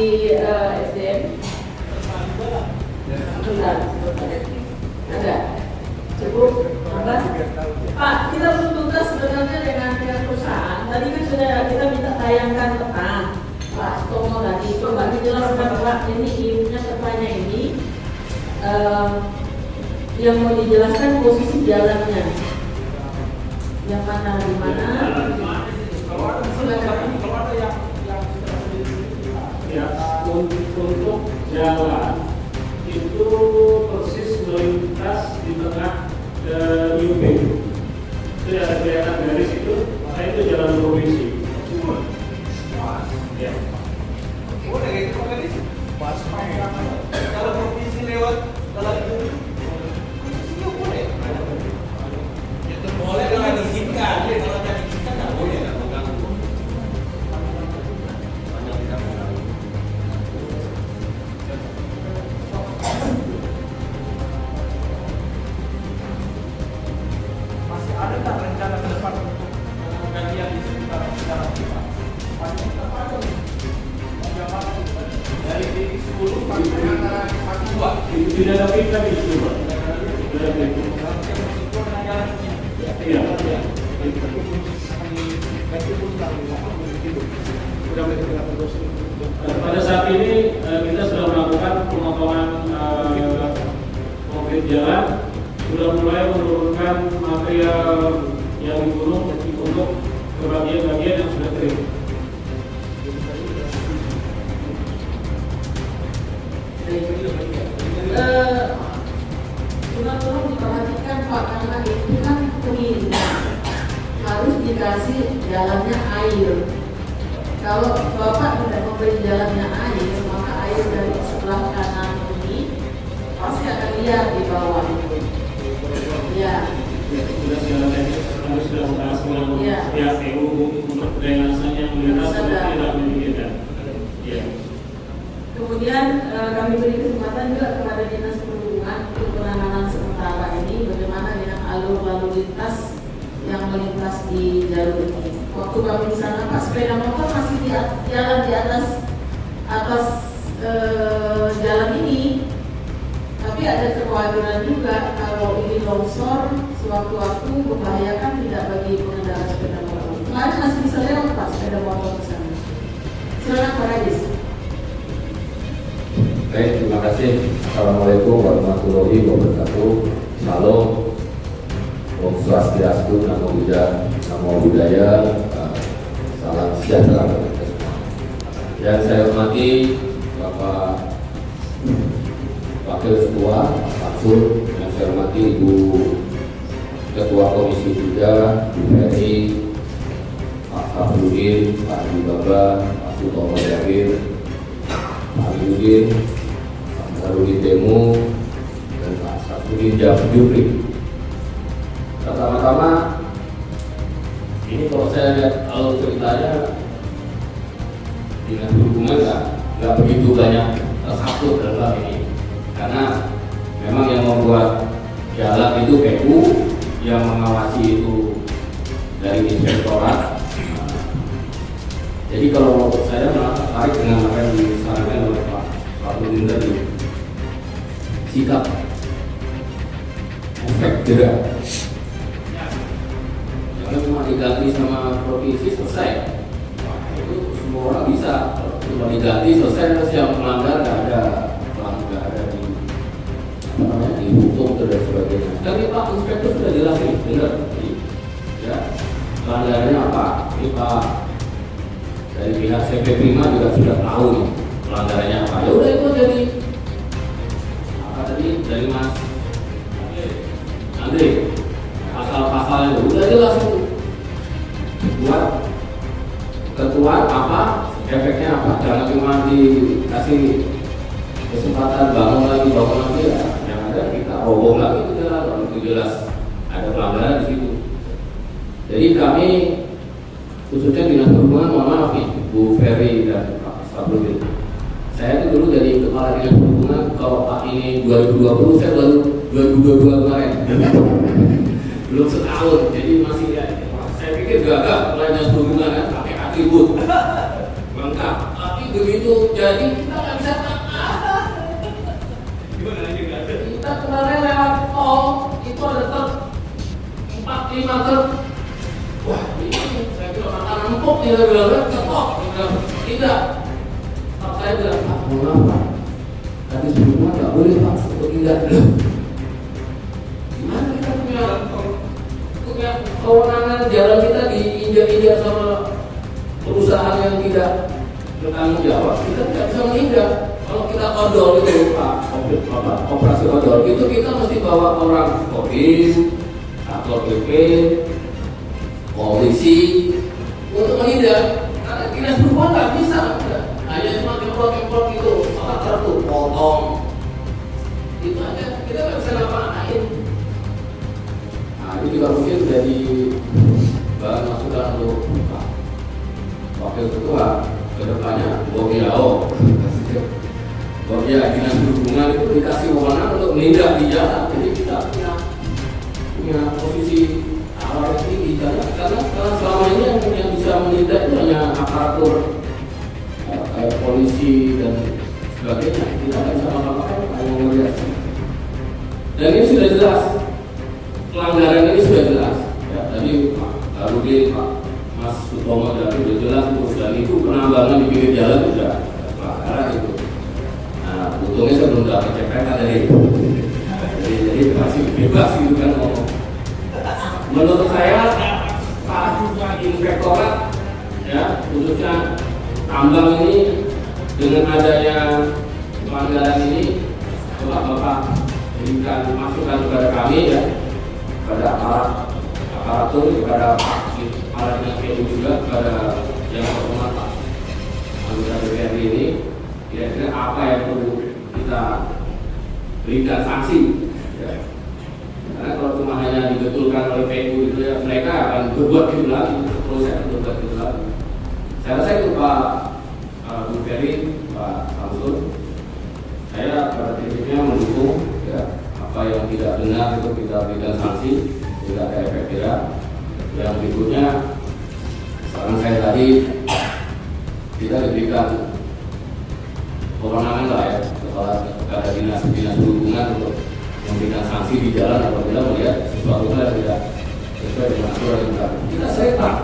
SDM? Sebentar. Ada. Cukup? Tambah? Pak, kita belum tuntas sebenarnya dengan pihak perusahaan. Tadi kan sudah kita minta tayangkan peta. Pak Stomo tadi coba dijelaskan Pak, ini ilmunya petanya ini yang mau dijelaskan posisi jalannya yang mana di mana. Ya, untuk jalan itu persis melintas di tengah IUP. Itu ada kelihatan garis itu, maka itu jalan provinsi. Ya. Boleh itu Pak Kadis. Pas kalau provinsi lewat dalam itu boleh. ada tak rencana ke depan untuk penggantian di sekitar jalan kita? Dari titik 10 sampai antara mati 2. Tidak ada pita di situ, Pak. Tidak ada pita. Iya. Pada saat ini kita sudah melakukan pemotongan konkret jalan, sudah mulai menurunkan material yang di gunung untuk ke bagian-bagian yang sudah kering. Tolong diperhatikan Pak, karena itu kan pengindah harus dikasih jalannya air. Kalau Bapak tidak memberi jalannya air, maka air dari sebelah kanan ini pasti akan lihat di bawah itu. Ya. Sudah segala teknis, kami sudah membahas dengan pihak EU untuk drainasenya yang melintas tidak memikirkan. Ya. Kemudian kami beri kesempatan juga kepada Dinas Perhubungan untuk penanganan sementara ini bagaimana dengan alur lalu lintas yang melintas di jalur ini. Waktu kami di sana, Pak, sepeda motor masih jalan di atas jalan ini, tapi ada kekhawatiran juga kalau ini longsor sewaktu-waktu membahayakan tidak bagi pengendara sepeda motor. Kemarin masih bisa lewat Pak sepeda motor di sana. Silakan Pak Rajis. Baik, terima kasih. Assalamualaikum warahmatullahi wabarakatuh. Salam, Om Swastiastu, Namo Buddhaya, Namo Buddhaya, salam sejahtera bagi kita semua. Yang saya hormati Bapak Wakil Ketua Pansul, yang saya hormati Ibu Ketua Komisi 3, Bu Ferry, Pak Safrudin, Pak Adi Baba, Pak Sutomo Jabir, Pak Yudin, Pak Sarudin Demu, dan Pak Safrudin Jabri. Pertama-tama, ini kalau saya lihat alur ceritanya, Dinas Perhubungan nggak begitu banyak tersangkut dalam hal ini, karena memang yang membuat jalan itu PU, yang mengawasi itu dari inspektorat. Jadi kalau saya tertarik dengan apa yang disarankan oleh Pak Nurdin tadi, sikap efek gerak. Jangan cuma diganti sama provinsi selesai. Wah, itu semua orang bisa. Cuma diganti selesai, terus yang melanggar nggak ada dihukum dan sebagainya. Tapi Pak Inspektur sudah jelas nih, benar. Ya, pelanggarannya apa? Ini Pak dari pihak CP Prima juga sudah tahu nih pelanggarannya apa. Ya udah itu jadi apa tadi dari Mas Andre, pasal-pasalnya udah jelas itu. Buat ketua apa, efeknya apa? Jangan cuma dikasih kesempatan bangun lagi ya. Yang ada kita roboh lagi itu jalan, itu jelas ada pelanggaran di situ. Jadi kami khususnya Dinas Perhubungan, mohon maaf nih Bu Ferry dan Pak Sabrudin. Saya itu dulu jadi kepala Dinas Perhubungan, kalau Pak ini 2020, saya baru 2022 kemarin. Belum setahun, jadi masih ya. Saya pikir gagal mulai Dinas Perhubungan kan pakai atribut lengkap. Tapi begitu jadi kita nggak bisa kita kemarin lewat tol itu ada truk 4-5 truk. Wah, ini saya bilang makan empuk, dia bilang cetok, tidak. Pak saya bilang, Pak, mohon maaf, tadi sebelumnya nggak boleh Pak untuk tidak. Gimana kita punya kewenangan jalan kita diinjak-injak sama perusahaan yang tidak bertanggung jawab, kita tidak bisa menindak. Kalau kita odol itu Pak, operasi odol itu kita mesti bawa orang kodim, satpol PP, polisi untuk menindak. Karena Dinas Perhubungan nggak bisa, hanya cuma kemprot itu, apa tertutup, potong, itu aja, kita nggak bisa ngapain. Nah itu juga mungkin jadi bahan masukan untuk Pak Wakil Ketua kedepannya, Bogiao. Bahwa Dinas Perhubungan itu dikasih wewenang untuk menindak di jalan, jadi kita punya posisi tahu harus tinggi karena selama ini yang bisa menindak itu hanya aparatur kayak polisi dan sebagainya. Kita nggak bisa apa-apa, hanya melihat. Dan ini sudah jelas, pelanggaran ini sudah jelas. Ya, tadi Pak Rudi, Pak Mas Sutomo tadi sudah jelas dan itu penambangan di pinggir jalan sudah pelanggaran itu. Nah, untungnya saya belum dapat CPK dari itu. Jadi masih bebas gitu kan ngomong. Menurut saya Pak Inspektorat ya khususnya tambang ini dengan adanya pelanggaran ini coba Bapak berikan masukan kepada kami ya, kepada aparatur, kepada para yang juga, kepada yang terhormat Pak anggota DPRD ini, kira-kira apa yang perlu kita berikan sanksi ya. Karena kalau cuma hanya dibetulkan oleh PU itu ya mereka akan berbuat gitu lagi, proses berbuat gitu lagi. Saya rasa itu Pak Bu Ferry, Pak Samsul, saya pada prinsipnya mendukung ya, apa yang tidak benar itu kita berikan sanksi, tidak ada efek jerah. Yang berikutnya, saran saya tadi kita diberikan kewenangan lah ya kepada dinas perhubungan untuk memberikan sanksi di jalan apabila melihat sesuatu yang tidak sesuai dengan aturan yang berlaku. Kita setan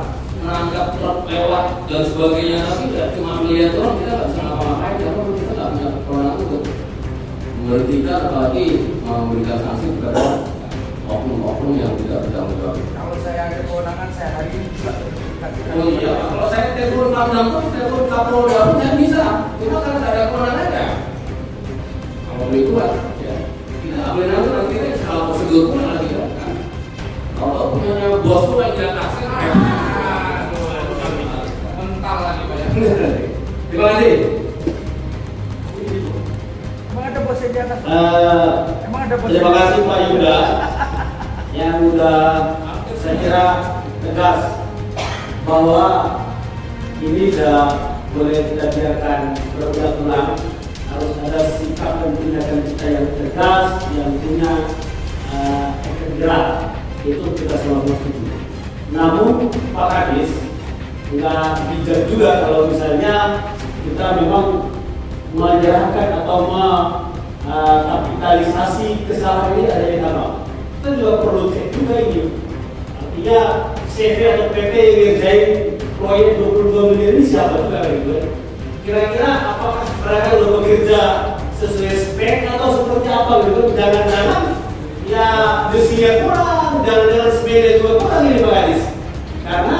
menangkap truk lewat dan sebagainya, tapi tidak cuma melihat orang, kita nggak bisa ngapa-ngapain karena kita nggak punya kewenangan untuk memberhentikan apalagi memberikan sanksi kepada oknum-oknum yang tidak bertanggung jawab. Kalau saya ada kewenangan, saya hari ini juga Oh iya, kalau saya telepon Pangdam pun, telepon Kapolda pun saya bisa. Cuma karena tidak ada kewenangannya. Kalau begitu lah, ya kita nggak boleh nanti kalau prosedur pun lagi kan. Kalau punya bos pun lagi tidak taksi, mental lagi banyak. Terima kasih. Emang ada bosnya di atas? Emang ada bosnya? Terima kasih Pak Yuda yang sudah saya kira tegas bahwa ini sudah boleh kita biarkan berulang-ulang. Harus ada sikap dan tindakan kita yang tegas, yang punya efek jerak. Itu kita semua setuju. Namun Pak Kadis nggak bijak juga kalau misalnya kita memang menyerahkan atau kapitalisasi kesalahan ini ada yang tambah. Kita juga perlu cek juga ini. Artinya CV atau PT yang ngerjain proyek 22 miliar ini siapa juga gitu. Kira-kira apakah mereka sudah bekerja sesuai spek atau seperti apa gitu? Jangan-jangan ya besinya kurang, jangan-jangan sepeda juga kurang ini Pak Kadis. Karena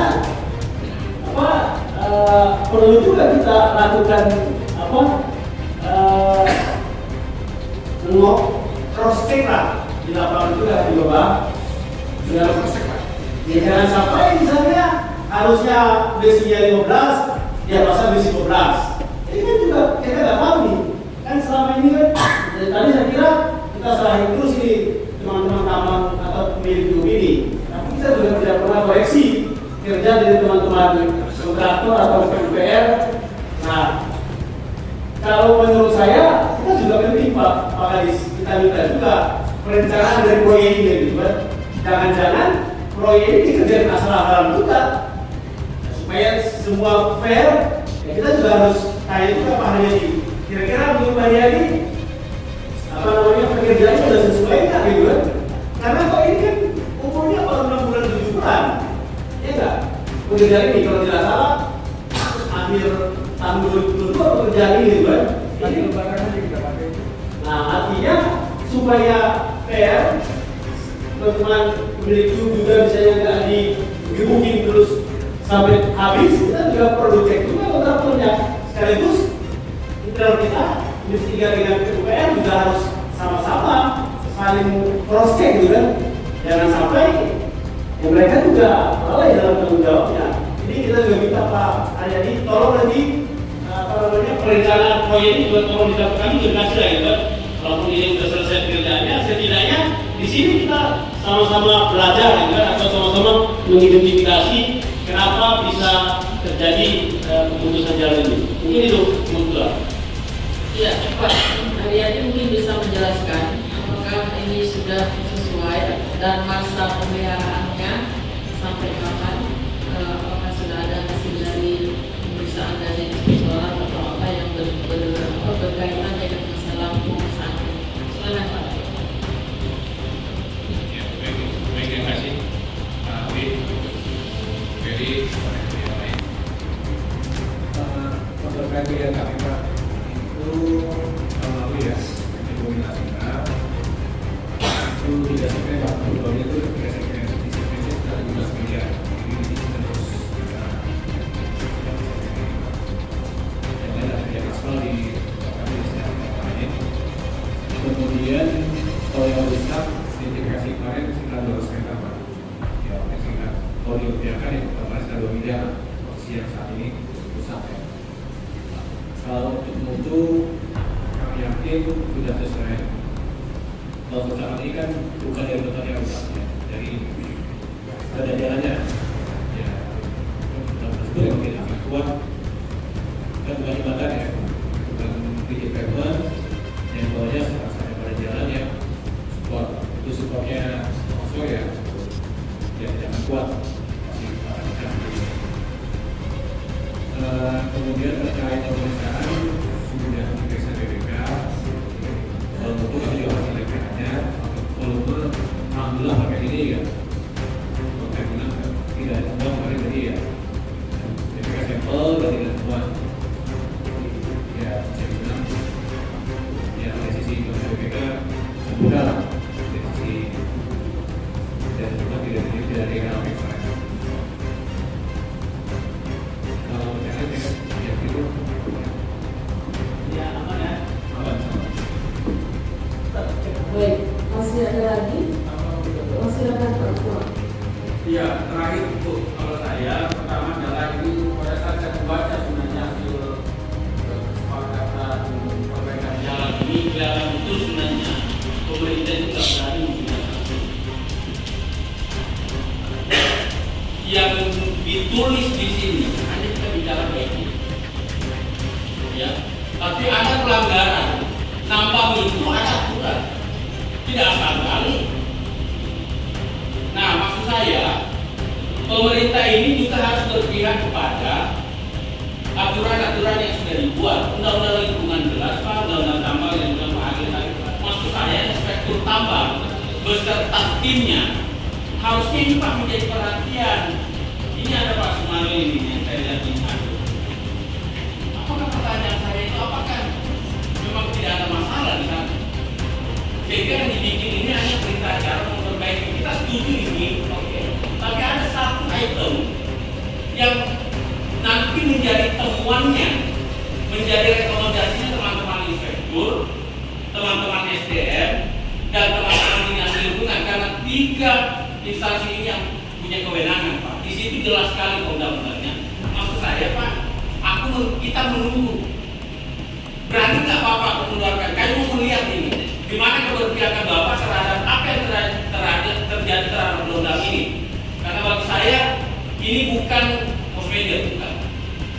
perlu juga kita lakukan cross check lah di lapangan juga di bawah. Ya jangan sampai misalnya harusnya besinya 15, dia pasang besi 12. Ini kan juga kita nggak tahu nih. Kan selama ini kan dari tadi saya kira kita serahin terus ini teman-teman tambang atau pemilik grup ini. Tapi kita juga tidak pernah koreksi kerja dari teman-teman kontraktor atau PUPR. Nah, kalau menurut saya kita juga penting Pak Kadis, kita minta juga perencanaan dari proyek ini gitu kan. Jangan-jangan proyek ini dikerjain asal-asalan juga. Supaya semua fair, ya kita juga harus tanya juga Pak Haryadi. Kira-kira menurut Pak Haryadi pekerjaannya sudah sesuai nggak gitu kan? Karena kok ini kan umurnya baru 6 bulan 7 bulan, ya nggak? Pekerjaan ini kalau tidak salah akhir tahun 2022 pekerjaan ini gitu kan? Nah artinya supaya fair, teman-teman pemilik juga misalnya nggak digebukin terus sampai habis, kita juga perlu cek juga kontraktornya. Sekaligus internal kita investiga dengan PUPR juga harus sama-sama saling cross check gitu kan. Jangan sampai ya mereka juga lalai dalam tanggung jawabnya. Jadi kita juga minta Pak Haryadi tolong nanti perencanaan proyek ini juga tolong dilakukan juga lah gitu kan. Walaupun ini sudah selesai pekerjaannya, setidaknya di sini kita sama-sama belajar gitu kan, atau sama-sama mengidentifikasi kenapa bisa terjadi keputusan jalan ini. Mungkin itu menurut. Ya, Pak Haryadi mungkin bisa menjelaskan apakah ini sudah sesuai dan masa pemeliharaannya sampai kapan, apakah sudah ada hasil dari pemeriksaan dari inspektorat atau apa yang berkaitan dengan masalah pemeriksaan. Silakan Pak. Ya, baik, terima kasih Pak Wid. Jadi, yang lain. Untuk kriteria kami Pak, itu tahun lalu ya, yang didominasikan itu tidak sampai 40 tahun itu tidak sampai disiplin sekitar 17 miliar. Ini terus yang lain ada yang aspal di kami di setiap lain. Kemudian kalau yang rusak sertifikasi kemarin sekitar 200 meter Pak. Ya, sekitar kalau diupiakan yang kemarin sekitar 2 miliar posisi yang saat ini rusak ya. Kalau untuk mutu kami yakin sudah sesuai. Kalau kerusakan ini kan bukan dari motor yang rusak ya, dari ada jalannya. Ya, dalam tersebut yang mungkin agak kuat. Kita bukan jembatan ya, bukan rigid pavement. Yang bawahnya sampai pada jalan ya, support itu supportnya offshore ya, ya jangan kuat. Masih akan kemudian terkait pemeriksaan sudah diperiksa BPK. Kalau itu kami juga masih BPK-nya. Walaupun alhamdulillah pakai ini ya, pakai bilang tidak ada uang kemarin tadi ya. BPK sampel dan tidak temuan. Ya saya bilang ya dari sisi BPK semudah lah. Dari sisi dan juga tidak ada yang pemeriksaan. Baik, masih ada lagi? Masih ada Pak. Iya, terakhir untuk kalau saya pertama adalah ini pada saat saya membaca sebenarnya hasil kesepakatan perbaikan jalan ini kelihatan itu sebenarnya pemerintah itu tidak berani menggunakan yang ditulis di sini hanya kita bicara baik ya, tapi ada pelanggaran nambang itu ada aturan, tidak asal kali. Nah, maksud saya, pemerintah ini juga harus berpihak kepada aturan-aturan yang sudah dibuat. Undang-undang lingkungan jelas, Pak, undang-undang tambang yang sudah Pak Agil tadi. Maksud saya, inspektur tambang beserta timnya harusnya ini Pak menjadi perhatian. Ini ada Pak Sumarno ini yang saya lihat di sana. Apakah pertanyaan saya itu apakah memang tidak ada masalah di sana? Sehingga yang dibikin ini hanya perintah acara memperbaiki. Kita setuju ini, oke. Tapi ada satu item yang nanti menjadi temuannya, menjadi rekomendasinya teman-teman inspektur, teman-teman SDM, dan teman-teman dinas lingkungan. Karena 3 instansi ini yang punya kewenangan, Pak. Di situ jelas sekali undang-undangnya. Maksud saya, Pak, kita menunggu. Berani nggak Bapak mengeluarkan? Kami mau melihat ini. Di mana keberpihakan Bapak terhadap apa yang terjadi terhadap undang-undang ini? Karena bagi saya ini bukan kosmedia, bukan.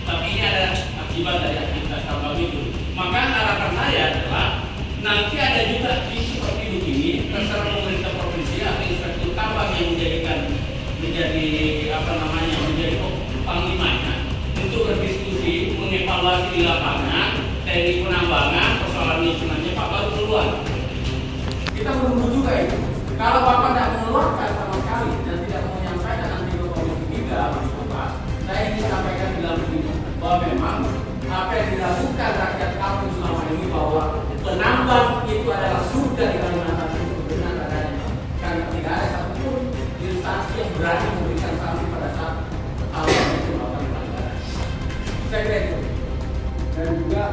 Tapi ini ada akibat dari aktivitas tambang itu. Maka harapan saya adalah nanti ada juga isu seperti begini, terserah pemerintah provinsi atau inspektur tambang yang menjadi panglimanya untuk berdiskusi, mengevaluasi di lapangan, teknik penambangan, persoalan lingkungannya Pak baru keluar. Kita menunggu juga itu. Kalau Bapak tidak mengeluarkan sama sekali dan tidak mau menyampaikan nanti ke Komisi 3, Bapak, saya ingin sampaikan dalam begini bahwa memang apa yang dilakukan rakyat kampung selama ini bahwa penambang itu adalah surga di Kalimantan itu benar adanya. Karena tidak ada satupun instansi yang berani memberikan sanksi pada saat tambang itu melakukan pelanggaran. Saya kira itu. Dan juga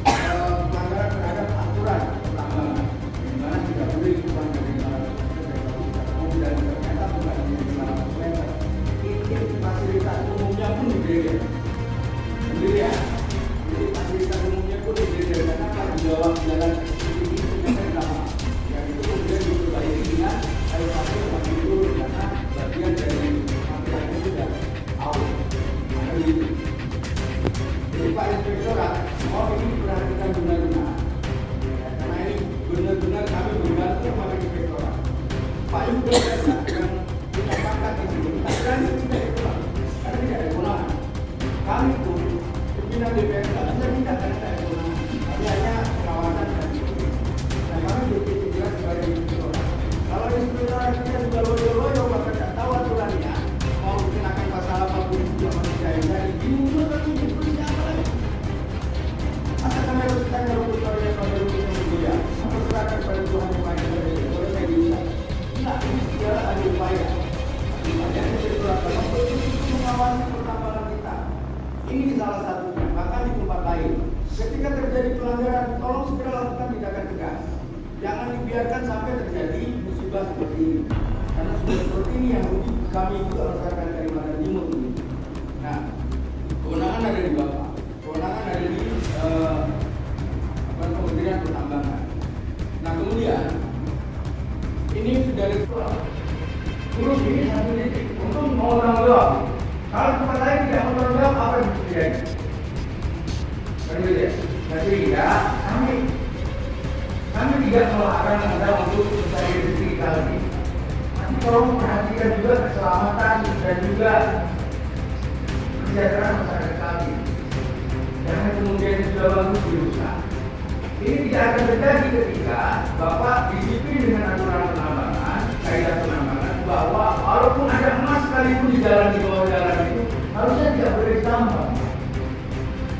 pelanggaran terhadap aturan tambangan, di mana tidak boleh kurang dari 500 meter, dan ternyata bukan hanya 500 meter. Ini fasilitas umumnya pun dibeda. Sendiri ya. Jadi fasilitas umumnya pun dibeda karena kalau di bawah jalan ini ternyata lama. Yang itu kemudian diperbaiki dengan air pasir semakin turun karena bagian dari materialnya sudah out. Ada gitu. Jadi Pak Inspektorat, ini diperhatikan benar-benar. Karena ini benar-benar kami bergantung pada Inspektorat. Pak Inspektorat yang kita pakai masyarakat di sini, dan tidak pulang, karena tidak ada kewenangan. Kami pun pimpinan DPR tidak bisa tidak ada kewenangan, tapi hanya pengawasan dan ikuti. Dan kami berpikir jelas sebagai institusi. Kalau institusi kita sudah loyo-loyo, maka tidak tahu aturannya, mau dikenakan pasal 87 manusia yang tadi, diundur lagi, diundur apa lagi? Masa kami harus tanya rumput pada rumput yang mulia, atau serahkan pada Tuhan yang Maha Esa, boleh saya bisa? Nah, ini segala ada upaya. Upaya yang diperlukan untuk mengawasi pertambangan kita. Ini salah satunya, bahkan di tempat lain. Ketika terjadi pelanggaran, tolong segera lakukan tindakan tegas. Jangan dibiarkan sampai terjadi musibah seperti ini. Karena sudah seperti ini yang kami juga rasakan dari Kalimantan Timur ini. Nah, kewenangan ada di Bapak, kewenangan ada di Kementerian Pertambangan. Nah, kemudian ini sudah disesuaikan. Huruf ini satu titik untuk mau tanggung jawab. Kalau tempat lain tidak mau tanggung jawab, apa yang terjadi? Sehingga kami tidak melarang Anda untuk mencari rezeki kali. Tapi tolong perhatikan juga keselamatan dan juga kesejahteraan masyarakat kami. Jangan kemudian sudah bagus dirusak. Ini tidak akan terjadi ketika Bapak disiplin dengan aturan penambangan, kaidah penambangan, bahwa walaupun ada emas sekalipun di bawah jalan itu, harusnya tidak boleh ditambang.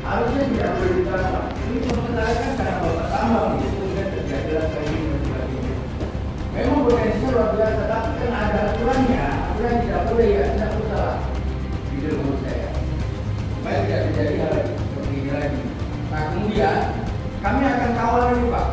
Harusnya tidak boleh ditambang. Ini sebenarnya karena Bapak tambang itu kemudian terjadi kayak ini dan sebagainya. Memang potensinya luar biasa, tapi kan ada aturannya. Aturan tidak boleh ya, tidak usah. Itu menurut saya. Supaya tidak terjadi hal seperti ini lagi. Nah, kemudian kami akan kawal ini Pak.